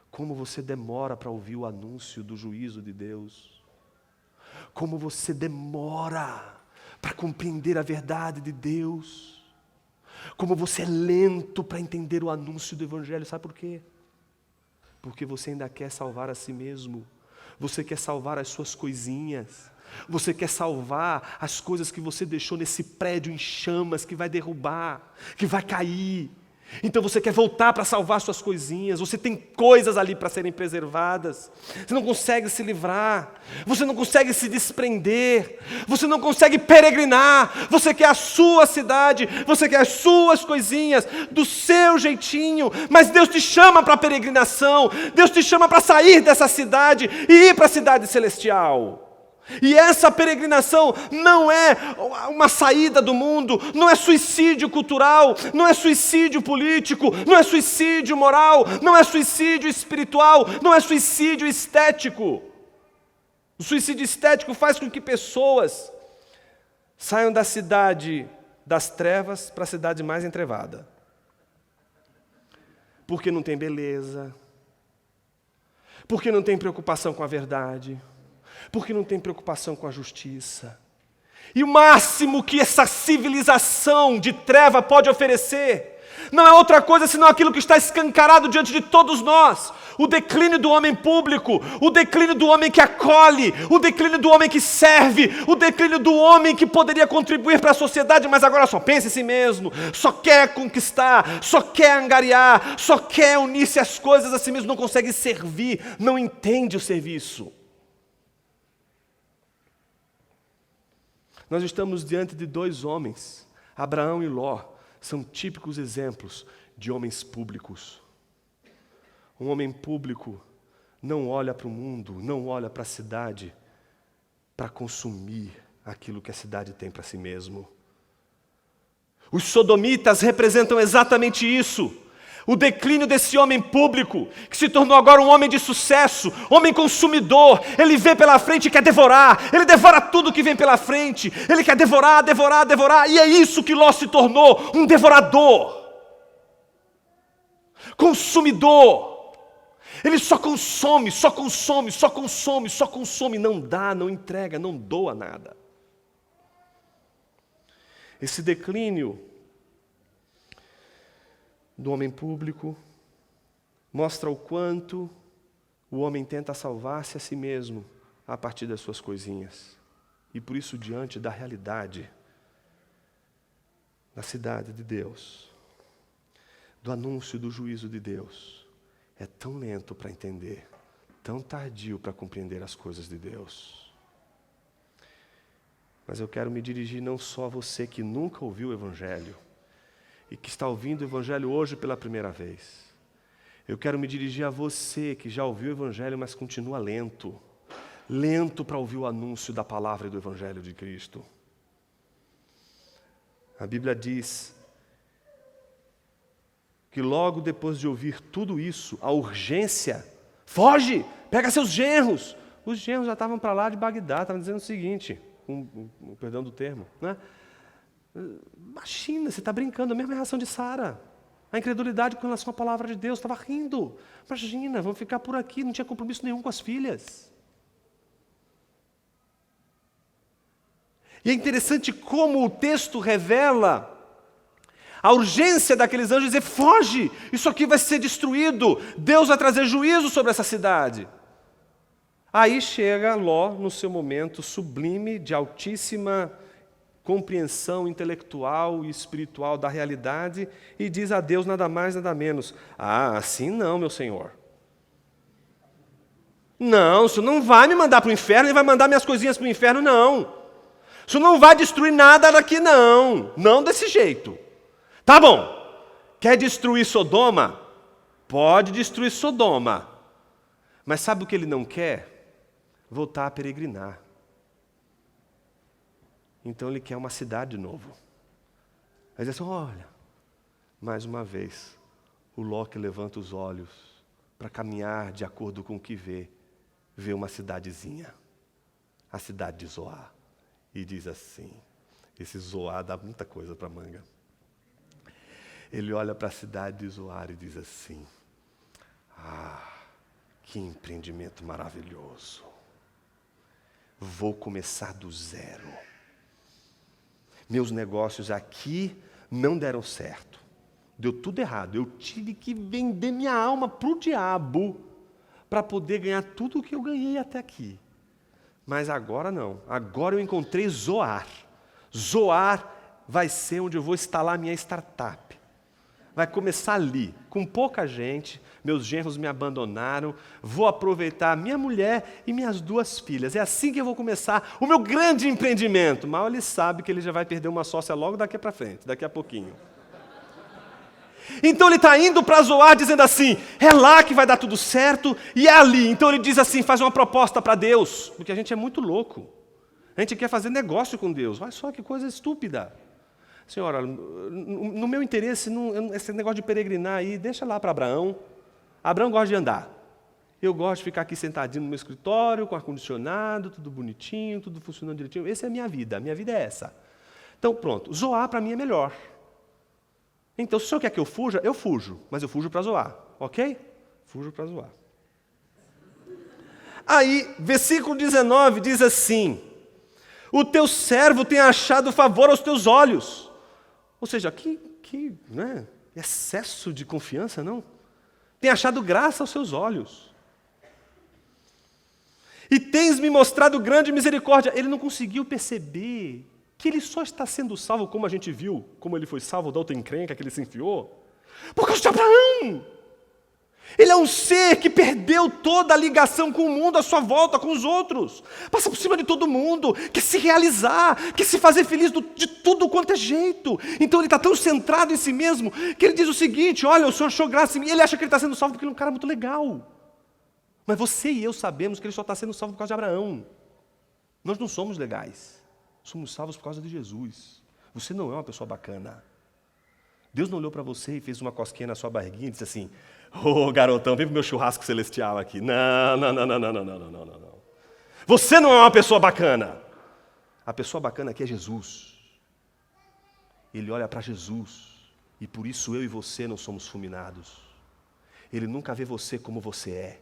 como você demora para ouvir o anúncio do juízo de Deus, como você demora para compreender a verdade de Deus, como você é lento para entender o anúncio do Evangelho. Sabe por quê? Porque você ainda quer salvar a si mesmo, você quer salvar as suas coisinhas, você quer salvar as coisas que você deixou nesse prédio em chamas, que vai derrubar, que vai cair. Então você quer voltar para salvar suas coisinhas, você tem coisas ali para serem preservadas, você não consegue se livrar, você não consegue se desprender, você não consegue peregrinar, você quer a sua cidade, você quer as suas coisinhas, do seu jeitinho, mas Deus te chama para a peregrinação, Deus te chama para sair dessa cidade e ir para a cidade celestial. E essa peregrinação não é uma saída do mundo, não é suicídio cultural, não é suicídio político, não é suicídio moral, não é suicídio espiritual, não é suicídio estético. O suicídio estético faz com que pessoas saiam da cidade das trevas para a cidade mais entrevada. Porque não tem beleza, porque não tem preocupação com a verdade, porque não tem preocupação com a justiça. E o máximo que essa civilização de treva pode oferecer não é outra coisa senão aquilo que está escancarado diante de todos nós: o declínio do homem público, o declínio do homem que acolhe, o declínio do homem que serve, o declínio do homem que poderia contribuir para a sociedade, mas agora só pensa em si mesmo, só quer conquistar, só quer angariar, só quer unir-se às coisas a si mesmo, não consegue servir, não entende o serviço. Nós estamos diante de dois homens, Abraão e Ló, são típicos exemplos de homens públicos. Um homem público não olha para o mundo, não olha para a cidade para consumir aquilo que a cidade tem para si mesmo. Os sodomitas representam exatamente isso. O declínio desse homem público, que se tornou agora um homem de sucesso, homem consumidor. Ele vê pela frente e quer devorar, ele devora tudo que vem pela frente, ele quer devorar, devorar, devorar, e é isso que Ló se tornou, um devorador, consumidor. Ele só consome, só consome, só consome, só consome, não dá, não entrega, não doa nada. Esse declínio do homem público mostra o quanto o homem tenta salvar-se a si mesmo a partir das suas coisinhas. E por isso, diante da realidade da cidade de Deus, do anúncio do juízo de Deus, é tão lento para entender, tão tardio para compreender as coisas de Deus. Mas eu quero me dirigir não só a você que nunca ouviu o Evangelho, e que está ouvindo o Evangelho hoje pela primeira vez. Eu quero me dirigir a você que já ouviu o Evangelho, mas continua lento para ouvir o anúncio da palavra e do Evangelho de Cristo. A Bíblia diz que logo depois de ouvir tudo isso, a urgência, foge, pega seus genros. Os genros já estavam para lá de Bagdá, estavam dizendo o seguinte, com perdão do termo, né? Imagina, você está brincando, a mesma reação de Sara. A incredulidade com relação à palavra de Deus, estava rindo. Imagina, vamos ficar por aqui, não tinha compromisso nenhum com as filhas. E é interessante como o texto revela a urgência daqueles anjos dizer, foge, isso aqui vai ser destruído, Deus vai trazer juízo sobre essa cidade. Aí chega Ló no seu momento sublime, de altíssima compreensão intelectual e espiritual da realidade, e diz a Deus nada mais, nada menos: ah, assim não, meu Senhor. Não, o Senhor não vai me mandar para o inferno, nem vai mandar minhas coisinhas para o inferno, não. O Senhor não vai destruir nada daqui, não. Não desse jeito. Tá bom, quer destruir Sodoma? Pode destruir Sodoma. Mas sabe o que ele não quer? Voltar a peregrinar. Então ele quer uma cidade de novo. Aí diz assim, olha, mais uma vez, o Ló que levanta os olhos para caminhar de acordo com o que vê uma cidadezinha, a cidade de Zoar. E diz assim, esse Zoar dá muita coisa para manga. Ele olha para a cidade de Zoar e diz assim, ah, que empreendimento maravilhoso. Vou começar do zero. Meus negócios aqui não deram certo. Deu tudo errado. Eu tive que vender minha alma para o diabo para poder ganhar tudo o que eu ganhei até aqui. Mas agora não. Agora eu encontrei Zoar. Zoar vai ser onde eu vou instalar a minha startup. Vai começar ali, com pouca gente, meus genros me abandonaram, vou aproveitar minha mulher e minhas 2 filhas. É assim que eu vou começar o meu grande empreendimento. Mal ele sabe que ele já vai perder uma sócia logo daqui para frente, daqui a pouquinho. Então ele está indo para Zoar dizendo assim, é lá que vai dar tudo certo e é ali. Então ele diz assim, faz uma proposta para Deus, porque a gente é muito louco. A gente quer fazer negócio com Deus. Olha só que coisa estúpida. Senhora, no meu interesse, esse negócio de peregrinar aí, deixa lá para Abraão. Abraão gosta de andar. Eu gosto de ficar aqui sentadinho no meu escritório, com ar-condicionado, tudo bonitinho, tudo funcionando direitinho. Essa é a minha vida é essa. Então, pronto, Zoar para mim é melhor. Então, se o senhor quer que eu fujo, mas eu fujo para Zoar, ok? Fujo para Zoar. Aí, versículo 19 diz assim: o teu servo tem achado favor aos teus olhos. Ou seja, que né, excesso de confiança, não? Tem achado graça aos seus olhos. E tens me mostrado grande misericórdia. Ele não conseguiu perceber que ele só está sendo salvo, como a gente viu, como ele foi salvo da outra encrenca que ele se enfiou, por causa de Abraão. Ele é um ser que perdeu toda a ligação com o mundo à sua volta, com os outros. Passa por cima de todo mundo, quer se realizar, quer se fazer feliz de tudo quanto é jeito. Então ele está tão centrado em si mesmo, que ele diz o seguinte: olha, o Senhor achou graça em mim. Ele acha que ele está sendo salvo porque ele é um cara muito legal. Mas você e eu sabemos que ele só está sendo salvo por causa de Abraão. Nós não somos legais. Somos salvos por causa de Jesus. Você não é uma pessoa bacana. Deus não olhou para você e fez uma cosquinha na sua barriguinha e disse assim: ô garotão, vem pro meu churrasco celestial aqui. Não. Você não é uma pessoa bacana. A pessoa bacana aqui é Jesus. Ele olha para Jesus. E por isso eu e você não somos fulminados. Ele nunca vê você como você é,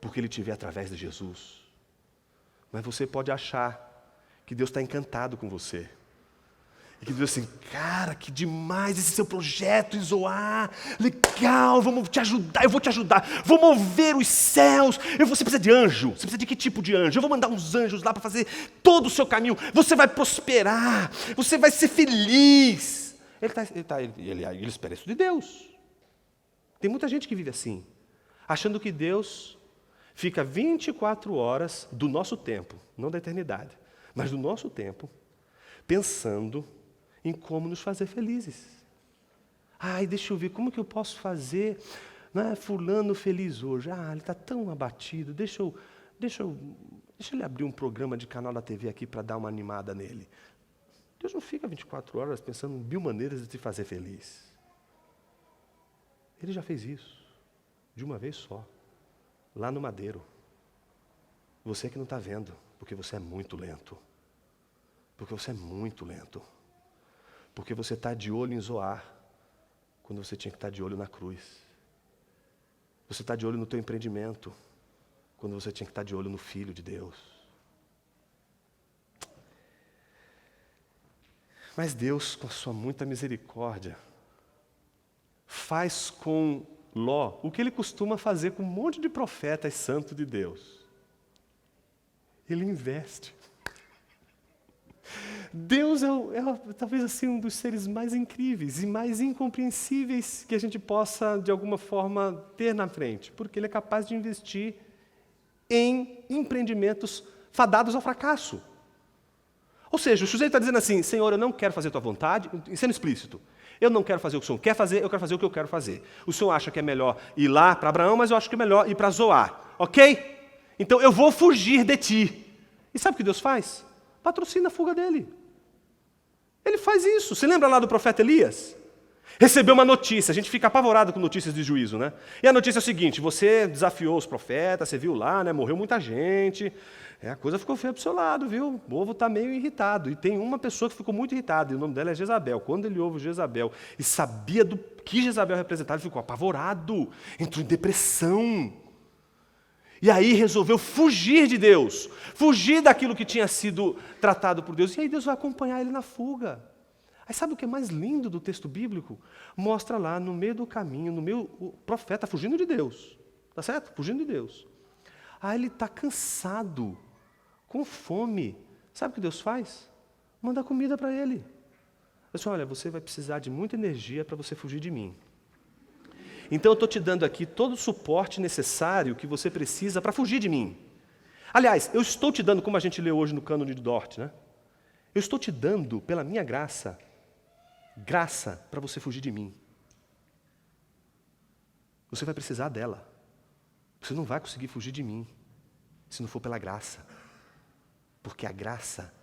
porque ele te vê através de Jesus. Mas você pode achar que Deus está encantado com você. E que Deus assim: cara, que demais esse seu projeto, Zoar, legal, vamos te ajudar, eu vou te ajudar, vou mover os céus. Você precisa de anjo, você precisa de que tipo de anjo? Eu vou mandar uns anjos lá para fazer todo o seu caminho, você vai prosperar, você vai ser feliz. Ele espera isso de Deus. Tem muita gente que vive assim, achando que Deus fica 24 horas do nosso tempo, não da eternidade, mas do nosso tempo, pensando em como nos fazer felizes. Ai, deixa eu ver, como que eu posso fazer, né, fulano feliz hoje? Ah, ele está tão abatido, deixa ele abrir um programa de canal da TV aqui para dar uma animada nele. Deus não fica 24 horas pensando em 1000 maneiras de te fazer feliz. Ele já fez isso, de uma vez só, lá no madeiro. Você que não está vendo, porque você é muito lento. Porque você é muito lento. Porque você está de olho em Zoar, quando você tinha que estar de olho na cruz. Você está de olho no teu empreendimento, quando você tinha que estar de olho no Filho de Deus. Mas Deus, com a sua muita misericórdia, faz com Ló o que ele costuma fazer com um monte de profetas santos de Deus. Ele investe. Deus é talvez assim um dos seres mais incríveis e mais incompreensíveis que a gente possa, de alguma forma, ter na frente, porque Ele é capaz de investir em empreendimentos fadados ao fracasso. Ou seja, o sujeito está dizendo assim: Senhor, eu não quero fazer a tua vontade, sendo explícito. Eu não quero fazer o que o Senhor quer fazer, eu quero fazer o que eu quero fazer. O Senhor acha que é melhor ir lá para Abraão, mas eu acho que é melhor ir para Zoar, ok? Então eu vou fugir de ti. E sabe o que Deus faz? Patrocina a fuga dele. Ele faz isso. Você lembra lá do profeta Elias? Recebeu uma notícia, a gente fica apavorado com notícias de juízo, né? E a notícia é a seguinte: você desafiou os profetas, você viu lá, né? Morreu muita gente, a coisa ficou feia para o seu lado, viu? O povo está meio irritado. E tem uma pessoa que ficou muito irritada, e o nome dela é Jezabel. Quando ele ouve Jezabel e sabia do que Jezabel representava, ele ficou apavorado, entrou em depressão. E aí resolveu fugir de Deus, fugir daquilo que tinha sido tratado por Deus. E aí Deus vai acompanhar ele na fuga. Aí sabe o que é mais lindo do texto bíblico? Mostra lá, no meio do caminho, o profeta fugindo de Deus. Tá certo? Fugindo de Deus. Aí ele está cansado, com fome. Sabe o que Deus faz? Manda comida para ele. Ele diz: olha, você vai precisar de muita energia para você fugir de mim. Então eu estou te dando aqui todo o suporte necessário que você precisa para fugir de mim. Aliás, eu estou te dando, como a gente lê hoje no Cânone de Dort, né? Eu estou te dando, pela minha graça para você fugir de mim. Você vai precisar dela. Você não vai conseguir fugir de mim, se não for pela graça. Porque a graça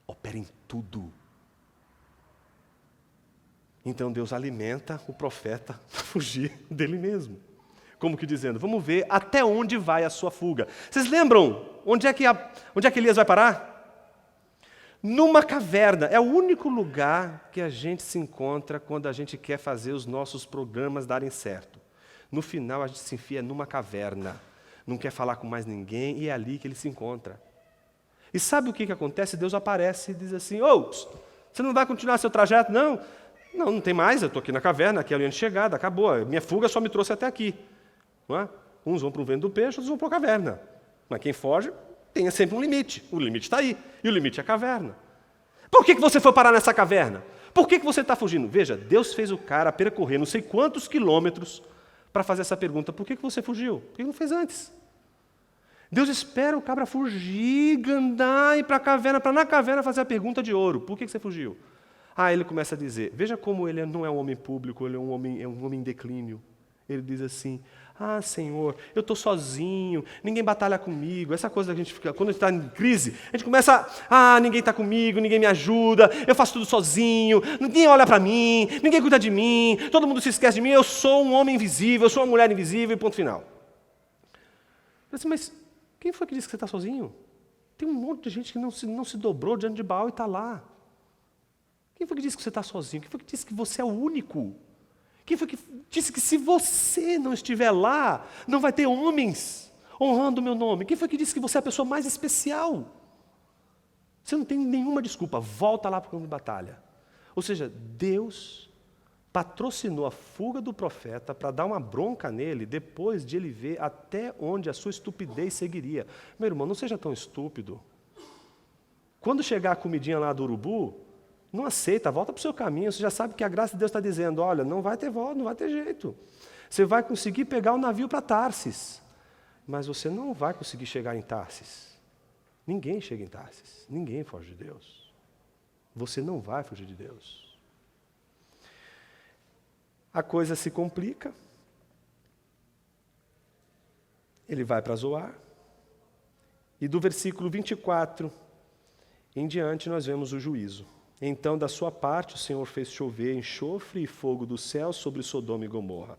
opera em tudo. Então Deus alimenta o profeta para fugir dele mesmo. Como que dizendo, vamos ver até onde vai a sua fuga. Vocês lembram onde é que Elias vai parar? Numa caverna. É o único lugar que a gente se encontra quando a gente quer fazer os nossos programas darem certo. No final a gente se enfia numa caverna. Não quer falar com mais ninguém e é ali que ele se encontra. E sabe o que acontece? Deus aparece e diz assim, você não vai continuar seu trajeto? Não, não tem mais, eu estou aqui na caverna, aqui é a linha de chegada, acabou. Minha fuga só me trouxe até aqui. Não é? Uns vão para o vento do peixe, outros vão para a caverna. Mas quem foge tem sempre um limite. O limite está aí. E o limite é a caverna. Por que você foi parar nessa caverna? Por que você está fugindo? Veja, Deus fez o cara percorrer não sei quantos quilômetros para fazer essa pergunta. Por que você fugiu? Por que não fez antes? Deus espera o cabra fugir, andar, ir para a caverna, para na caverna fazer a pergunta de ouro. Por que você fugiu? Ele começa a dizer, veja como ele não é um homem público, ele é um homem em declínio. Ele diz assim, Senhor, eu estou sozinho, ninguém batalha comigo. Essa coisa que a gente fica, quando a gente está em crise, a gente começa, ninguém está comigo, ninguém me ajuda, eu faço tudo sozinho, ninguém olha para mim, ninguém cuida de mim, todo mundo se esquece de mim, eu sou um homem invisível, eu sou uma mulher invisível, ponto final. Eu disse, mas quem foi que disse que você está sozinho? Tem um monte de gente que não se dobrou diante de Baal e está lá. Quem foi que disse que você está sozinho? Quem foi que disse que você é o único? Quem foi que disse que se você não estiver lá, não vai ter homens honrando o meu nome? Quem foi que disse que você é a pessoa mais especial? Você não tem nenhuma desculpa, volta lá para o campo de batalha. Ou seja, Deus patrocinou a fuga do profeta para dar uma bronca nele, depois de ele ver até onde a sua estupidez seguiria. Meu irmão, não seja tão estúpido. Quando chegar a comidinha lá do urubu, não aceita, volta para o seu caminho, você já sabe que a graça de Deus está dizendo, olha, não vai ter volta, não vai ter jeito. Você vai conseguir pegar o navio para Tarsis, mas você não vai conseguir chegar em Tarsis. Ninguém chega em Tarsis, ninguém foge de Deus. Você não vai fugir de Deus. A coisa se complica, ele vai para Zoar, e do versículo 24 em diante nós vemos o juízo. Então, da sua parte, o Senhor fez chover enxofre e fogo do céu sobre Sodoma e Gomorra,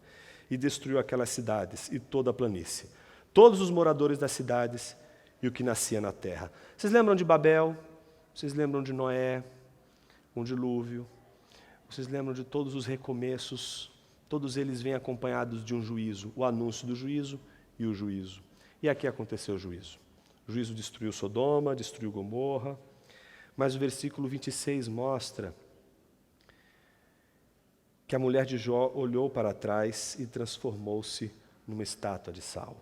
e destruiu aquelas cidades e toda a planície, todos os moradores das cidades e o que nascia na terra. Vocês lembram de Babel? Vocês lembram de Noé? Um dilúvio? Vocês lembram de todos os recomeços? Todos eles vêm acompanhados de um juízo, o anúncio do juízo e o juízo. E aqui aconteceu o juízo. O juízo destruiu Sodoma, destruiu Gomorra. Mas o versículo 26 mostra que a mulher de Jó olhou para trás e transformou-se numa estátua de sal.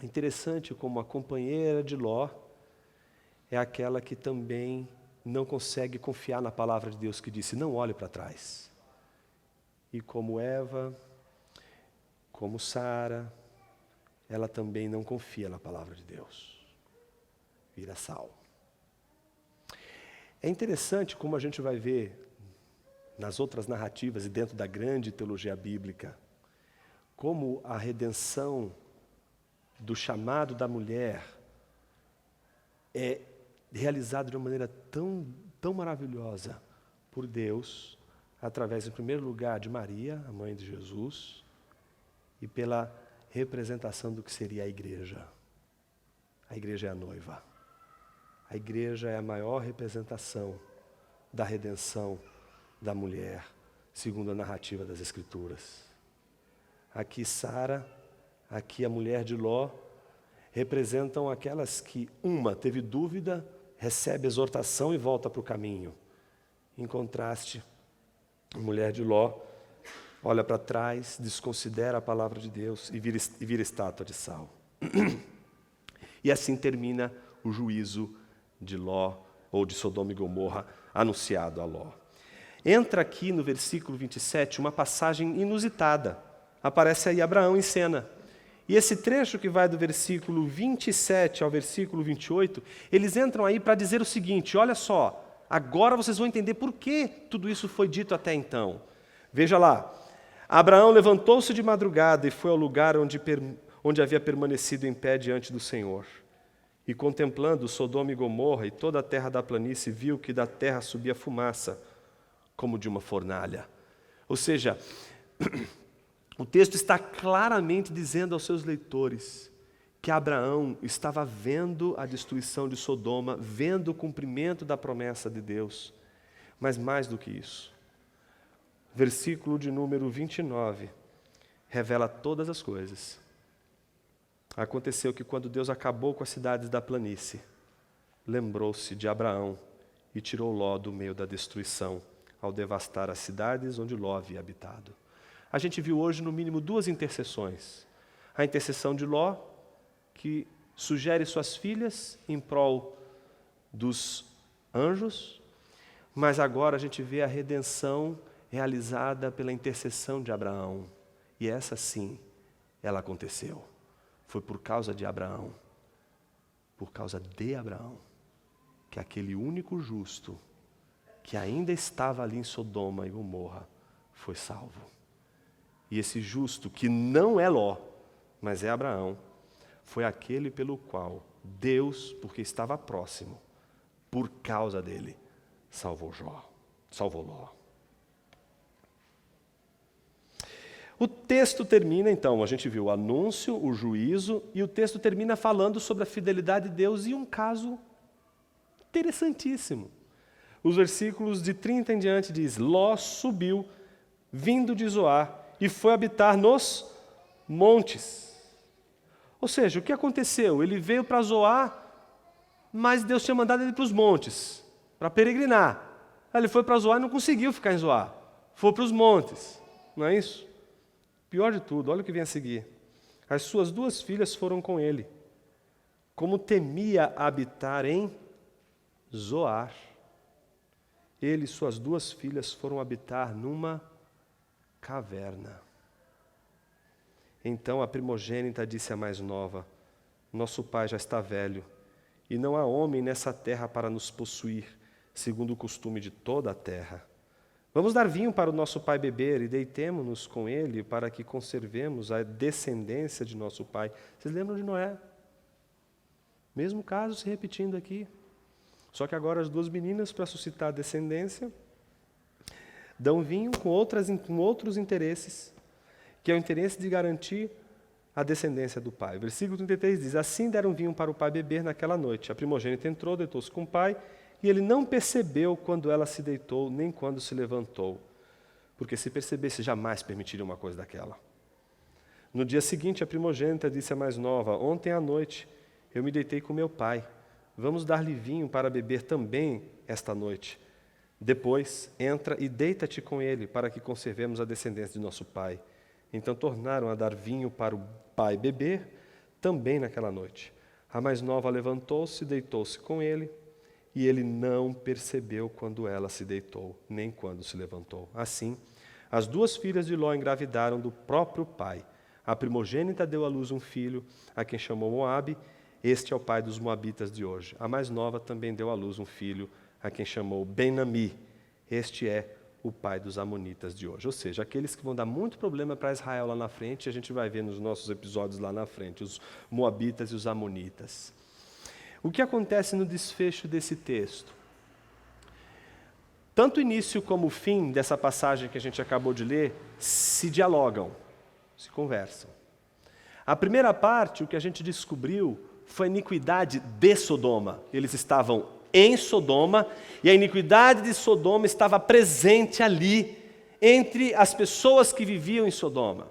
Interessante como a companheira de Ló é aquela que também não consegue confiar na palavra de Deus que disse, não olhe para trás. E como Eva, como Sara, ela também não confia na palavra de Deus. Vira sal. É interessante como a gente vai ver nas outras narrativas e dentro da grande teologia bíblica, como a redenção do chamado da mulher é realizada de uma maneira tão maravilhosa por Deus, através, em primeiro lugar, de Maria, a mãe de Jesus, e pela representação do que seria a igreja. A igreja é a noiva. A igreja é a maior representação da redenção da mulher, segundo a narrativa das Escrituras. Aqui Sara, aqui a mulher de Ló, representam aquelas que, uma, teve dúvida, recebe exortação e volta para o caminho. Em contraste, a mulher de Ló olha para trás, desconsidera a palavra de Deus e vira estátua de sal. E assim termina o juízo de Ló, ou de Sodoma e Gomorra, anunciado a Ló. Entra aqui no versículo 27 uma passagem inusitada. Aparece aí Abraão em cena. E esse trecho que vai do versículo 27 ao versículo 28, eles entram aí para dizer o seguinte, olha só, agora vocês vão entender por que tudo isso foi dito até então. Veja lá, Abraão levantou-se de madrugada e foi ao lugar onde havia permanecido em pé diante do Senhor. E contemplando Sodoma e Gomorra e toda a terra da planície, viu que da terra subia fumaça, como de uma fornalha. Ou seja, o texto está claramente dizendo aos seus leitores que Abraão estava vendo a destruição de Sodoma, vendo o cumprimento da promessa de Deus. Mas mais do que isso, versículo de número 29 revela todas as coisas. Aconteceu que quando Deus acabou com as cidades da planície, lembrou-se de Abraão e tirou Ló do meio da destruição, ao devastar as cidades onde Ló havia habitado. A gente viu hoje, no mínimo, duas intercessões. A intercessão de Ló, que sugere suas filhas em prol dos anjos, mas agora a gente vê a redenção realizada pela intercessão de Abraão. E essa sim, ela aconteceu. Foi por causa de Abraão, por causa de Abraão, que aquele único justo, que ainda estava ali em Sodoma e Gomorra, foi salvo. E esse justo, que não é Ló, mas é Abraão, foi aquele pelo qual Deus, porque estava próximo, por causa dele, salvou Ló. O texto termina, então, a gente viu o anúncio, o juízo, e o texto termina falando sobre a fidelidade de Deus e um caso interessantíssimo. Os versículos de 30 em diante diz: Ló subiu, vindo de Zoar, e foi habitar nos montes. Ou seja, o que aconteceu? Ele veio para Zoar, mas Deus tinha mandado ele para os montes, para peregrinar. Aí ele foi para Zoar e não conseguiu ficar em Zoar. Foi para os montes, não é isso? Pior de tudo, olha o que vem a seguir. As suas duas filhas foram com ele, como temia habitar em Zoar. Ele e suas duas filhas foram habitar numa caverna. Então a primogênita disse à mais nova: Nosso pai já está velho, e não há homem nessa terra para nos possuir, segundo o costume de toda a terra. Vamos dar vinho para o nosso pai beber e deitemo-nos com ele para que conservemos a descendência de nosso pai. Vocês lembram de Noé? Mesmo caso se repetindo aqui. Só que agora as duas meninas, para suscitar a descendência, dão vinho com outros interesses, que é o interesse de garantir a descendência do pai. Versículo 33 diz: Assim deram vinho para o pai beber naquela noite. A primogênita entrou, deitou-se com o pai, e ele não percebeu quando ela se deitou, nem quando se levantou. Porque se percebesse, jamais permitiria uma coisa daquela. No dia seguinte, a primogênita disse à mais nova: Ontem à noite eu me deitei com meu pai. Vamos dar-lhe vinho para beber também esta noite. Depois, entra e deita-te com ele, para que conservemos a descendência de nosso pai. Então tornaram a dar vinho para o pai beber, também naquela noite. A mais nova levantou-se e deitou-se com ele, e ele não percebeu quando ela se deitou, nem quando se levantou. Assim, as duas filhas de Ló engravidaram do próprio pai. A primogênita deu à luz um filho, a quem chamou Moabe. Este é o pai dos moabitas de hoje. A mais nova também deu à luz um filho, a quem chamou Ben-Ami. Este é o pai dos amonitas de hoje. Ou seja, aqueles que vão dar muito problema para Israel lá na frente, a gente vai ver nos nossos episódios lá na frente, os moabitas e os amonitas. O que acontece no desfecho desse texto? Tanto o início como o fim dessa passagem que a gente acabou de ler se dialogam, se conversam. A primeira parte, o que a gente descobriu, foi a iniquidade de Sodoma. Eles estavam em Sodoma e a iniquidade de Sodoma estava presente ali, entre as pessoas que viviam em Sodoma.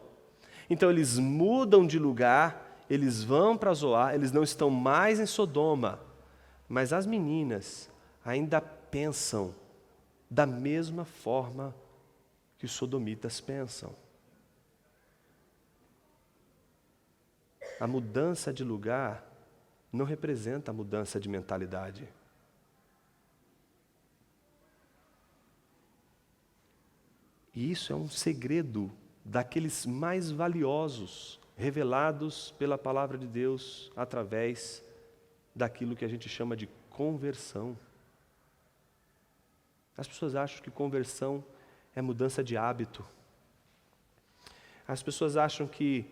Então eles mudam de lugar, eles vão para Zoar, eles não estão mais em Sodoma, mas as meninas ainda pensam da mesma forma que os sodomitas pensam. A mudança de lugar não representa a mudança de mentalidade. E isso é um segredo daqueles mais valiosos, revelados pela palavra de Deus através daquilo que a gente chama de conversão. As pessoas acham que conversão é mudança de hábito. As pessoas acham que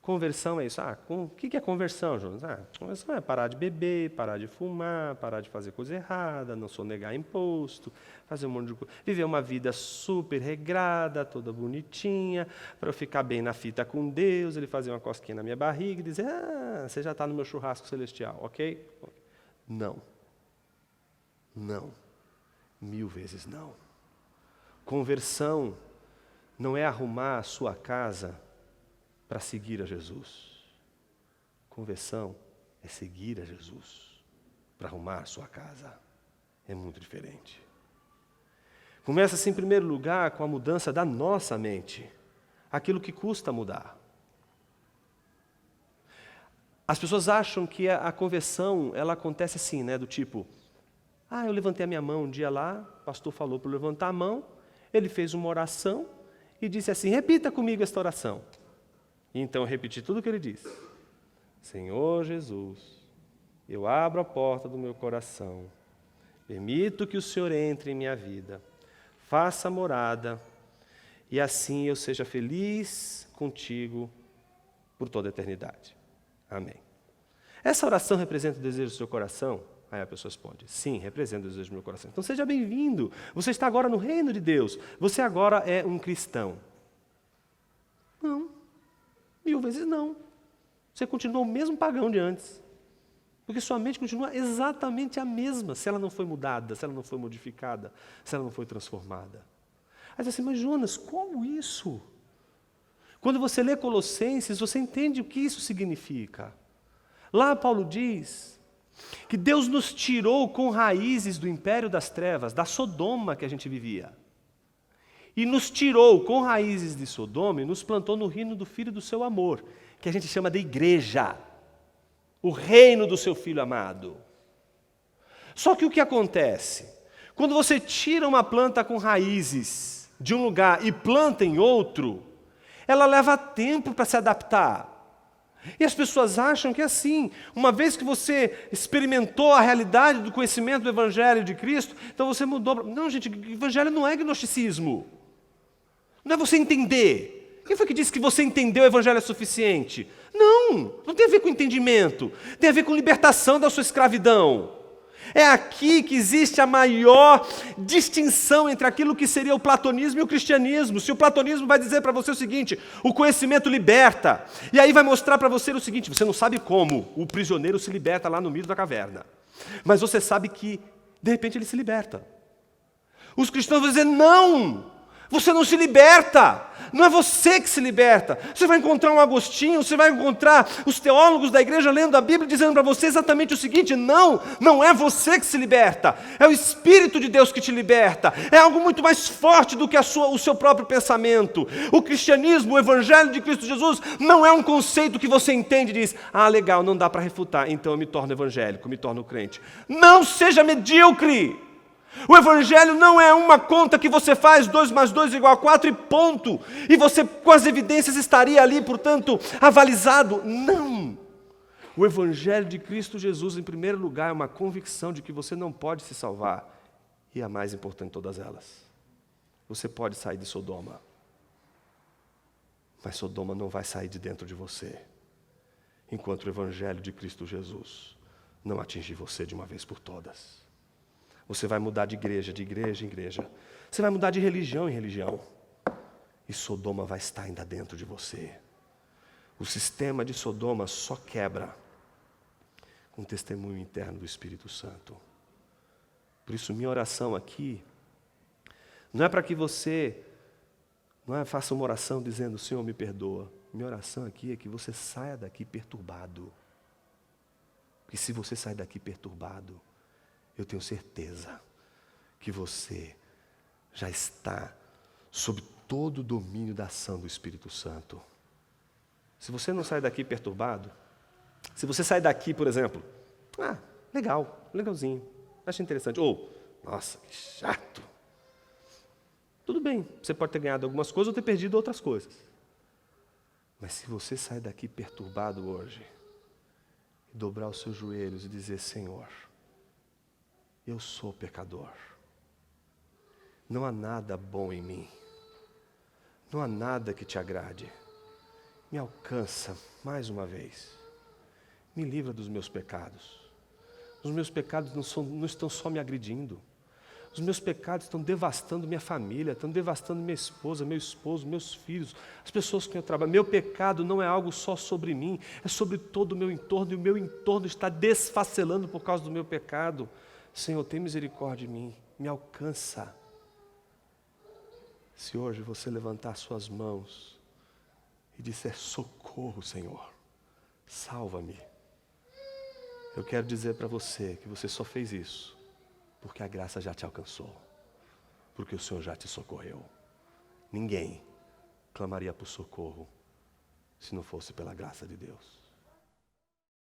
Conversão é isso. O que é conversão, Jonas? Conversão é parar de beber, parar de fumar, parar de fazer coisa errada, não sonegar imposto, fazer um monte de coisa. Viver uma vida super regrada, toda bonitinha, para eu ficar bem na fita com Deus, ele fazer uma cosquinha na minha barriga e dizer, você já está no meu churrasco celestial, ok? Não. Não. 1000 vezes não. Conversão não é arrumar a sua casa para seguir a Jesus. Conversão é seguir a Jesus para arrumar a sua casa. É muito diferente. Começa-se, em primeiro lugar, com a mudança da nossa mente. Aquilo que custa mudar. As pessoas acham que a conversão, ela acontece assim, do tipo, eu levantei a minha mão um dia lá, o pastor falou para eu levantar a mão, ele fez uma oração e disse assim, repita comigo esta oração. E então eu repeti tudo o que ele disse. Senhor Jesus, eu abro a porta do meu coração, permito que o Senhor entre em minha vida, faça morada, e assim eu seja feliz contigo por toda a eternidade. Amém. Essa oração representa o desejo do seu coração? Aí a pessoa responde, sim, representa o desejo do meu coração. Então seja bem-vindo, você está agora no reino de Deus, você agora é um cristão. Não. 1000 vezes não. Você continua o mesmo pagão de antes. Porque sua mente continua exatamente a mesma, se ela não foi mudada, se ela não foi modificada, se ela não foi transformada. Aí você diz assim, mas Jonas, como isso? Quando você lê Colossenses, você entende o que isso significa. Lá Paulo diz que Deus nos tirou com raízes do império das trevas, da Sodoma que a gente vivia. E nos tirou com raízes de Sodoma e nos plantou no reino do Filho do seu amor, que a gente chama de igreja, o reino do seu Filho amado. Só que o que acontece? Quando você tira uma planta com raízes de um lugar e planta em outro, ela leva tempo para se adaptar. E as pessoas acham que é assim, uma vez que você experimentou a realidade do conhecimento do Evangelho de Cristo, então você mudou. Não, gente, o Evangelho não é gnosticismo. Não é você entender. Quem foi que disse que você entendeu o Evangelho é suficiente? Não tem a ver com entendimento. Tem a ver com libertação da sua escravidão. É aqui que existe a maior distinção entre aquilo que seria o platonismo e o cristianismo. Se o platonismo vai dizer para você o seguinte, o conhecimento liberta, e aí vai mostrar para você o seguinte, você não sabe como o prisioneiro se liberta lá no meio da caverna, mas você sabe que, de repente, ele se liberta. Os cristãos vão dizer, não! Você não se liberta, não é você que se liberta. Você vai encontrar um Agostinho, você vai encontrar os teólogos da igreja lendo a Bíblia dizendo para você exatamente o seguinte, não é você que se liberta, é o Espírito de Deus que te liberta, é algo muito mais forte do que o seu próprio pensamento. O cristianismo, o Evangelho de Cristo Jesus, não é um conceito que você entende e diz, legal, não dá para refutar, então eu me torno evangélico, me torno crente. Não seja medíocre! O Evangelho não é uma conta que você faz, 2 mais 2 igual a 4 e ponto. E você, com as evidências, estaria ali, portanto, avalizado. Não! O Evangelho de Cristo Jesus, em primeiro lugar, é uma convicção de que você não pode se salvar. E a mais importante de todas elas, você pode sair de Sodoma. Mas Sodoma não vai sair de dentro de você, enquanto o Evangelho de Cristo Jesus não atingir você de uma vez por todas. Você vai mudar de igreja em igreja. Você vai mudar de religião em religião. E Sodoma vai estar ainda dentro de você. O sistema de Sodoma só quebra com o testemunho interno do Espírito Santo. Por isso, minha oração aqui não é para que você faça uma oração dizendo, Senhor, me perdoa. Minha oração aqui é que você saia daqui perturbado. Porque se você sair daqui perturbado, eu tenho certeza que você já está sob todo o domínio da ação do Espírito Santo. Se você não sai daqui perturbado, se você sai daqui, por exemplo, legalzinho, acho interessante, ou, nossa, que chato. Tudo bem, você pode ter ganhado algumas coisas ou ter perdido outras coisas. Mas se você sair daqui perturbado hoje, e dobrar os seus joelhos e dizer, Senhor, eu sou pecador. Não há nada bom em mim. Não há nada que te agrade. me alcança mais uma vez. Me livra dos meus pecados. Os meus pecados não estão só me agredindo. Os meus pecados estão devastando minha família, estão devastando minha esposa, meu esposo, meus filhos, as pessoas com quem eu trabalho. Meu pecado não é algo só sobre mim, é sobre todo o meu entorno, e o meu entorno está desfacelando por causa do meu pecado. Senhor, tem misericórdia de mim, me alcança. Se hoje você levantar suas mãos e disser: socorro, Senhor, salva-me. Eu quero dizer para você que você só fez isso porque a graça já te alcançou, porque o Senhor já te socorreu. Ninguém clamaria por socorro se não fosse pela graça de Deus.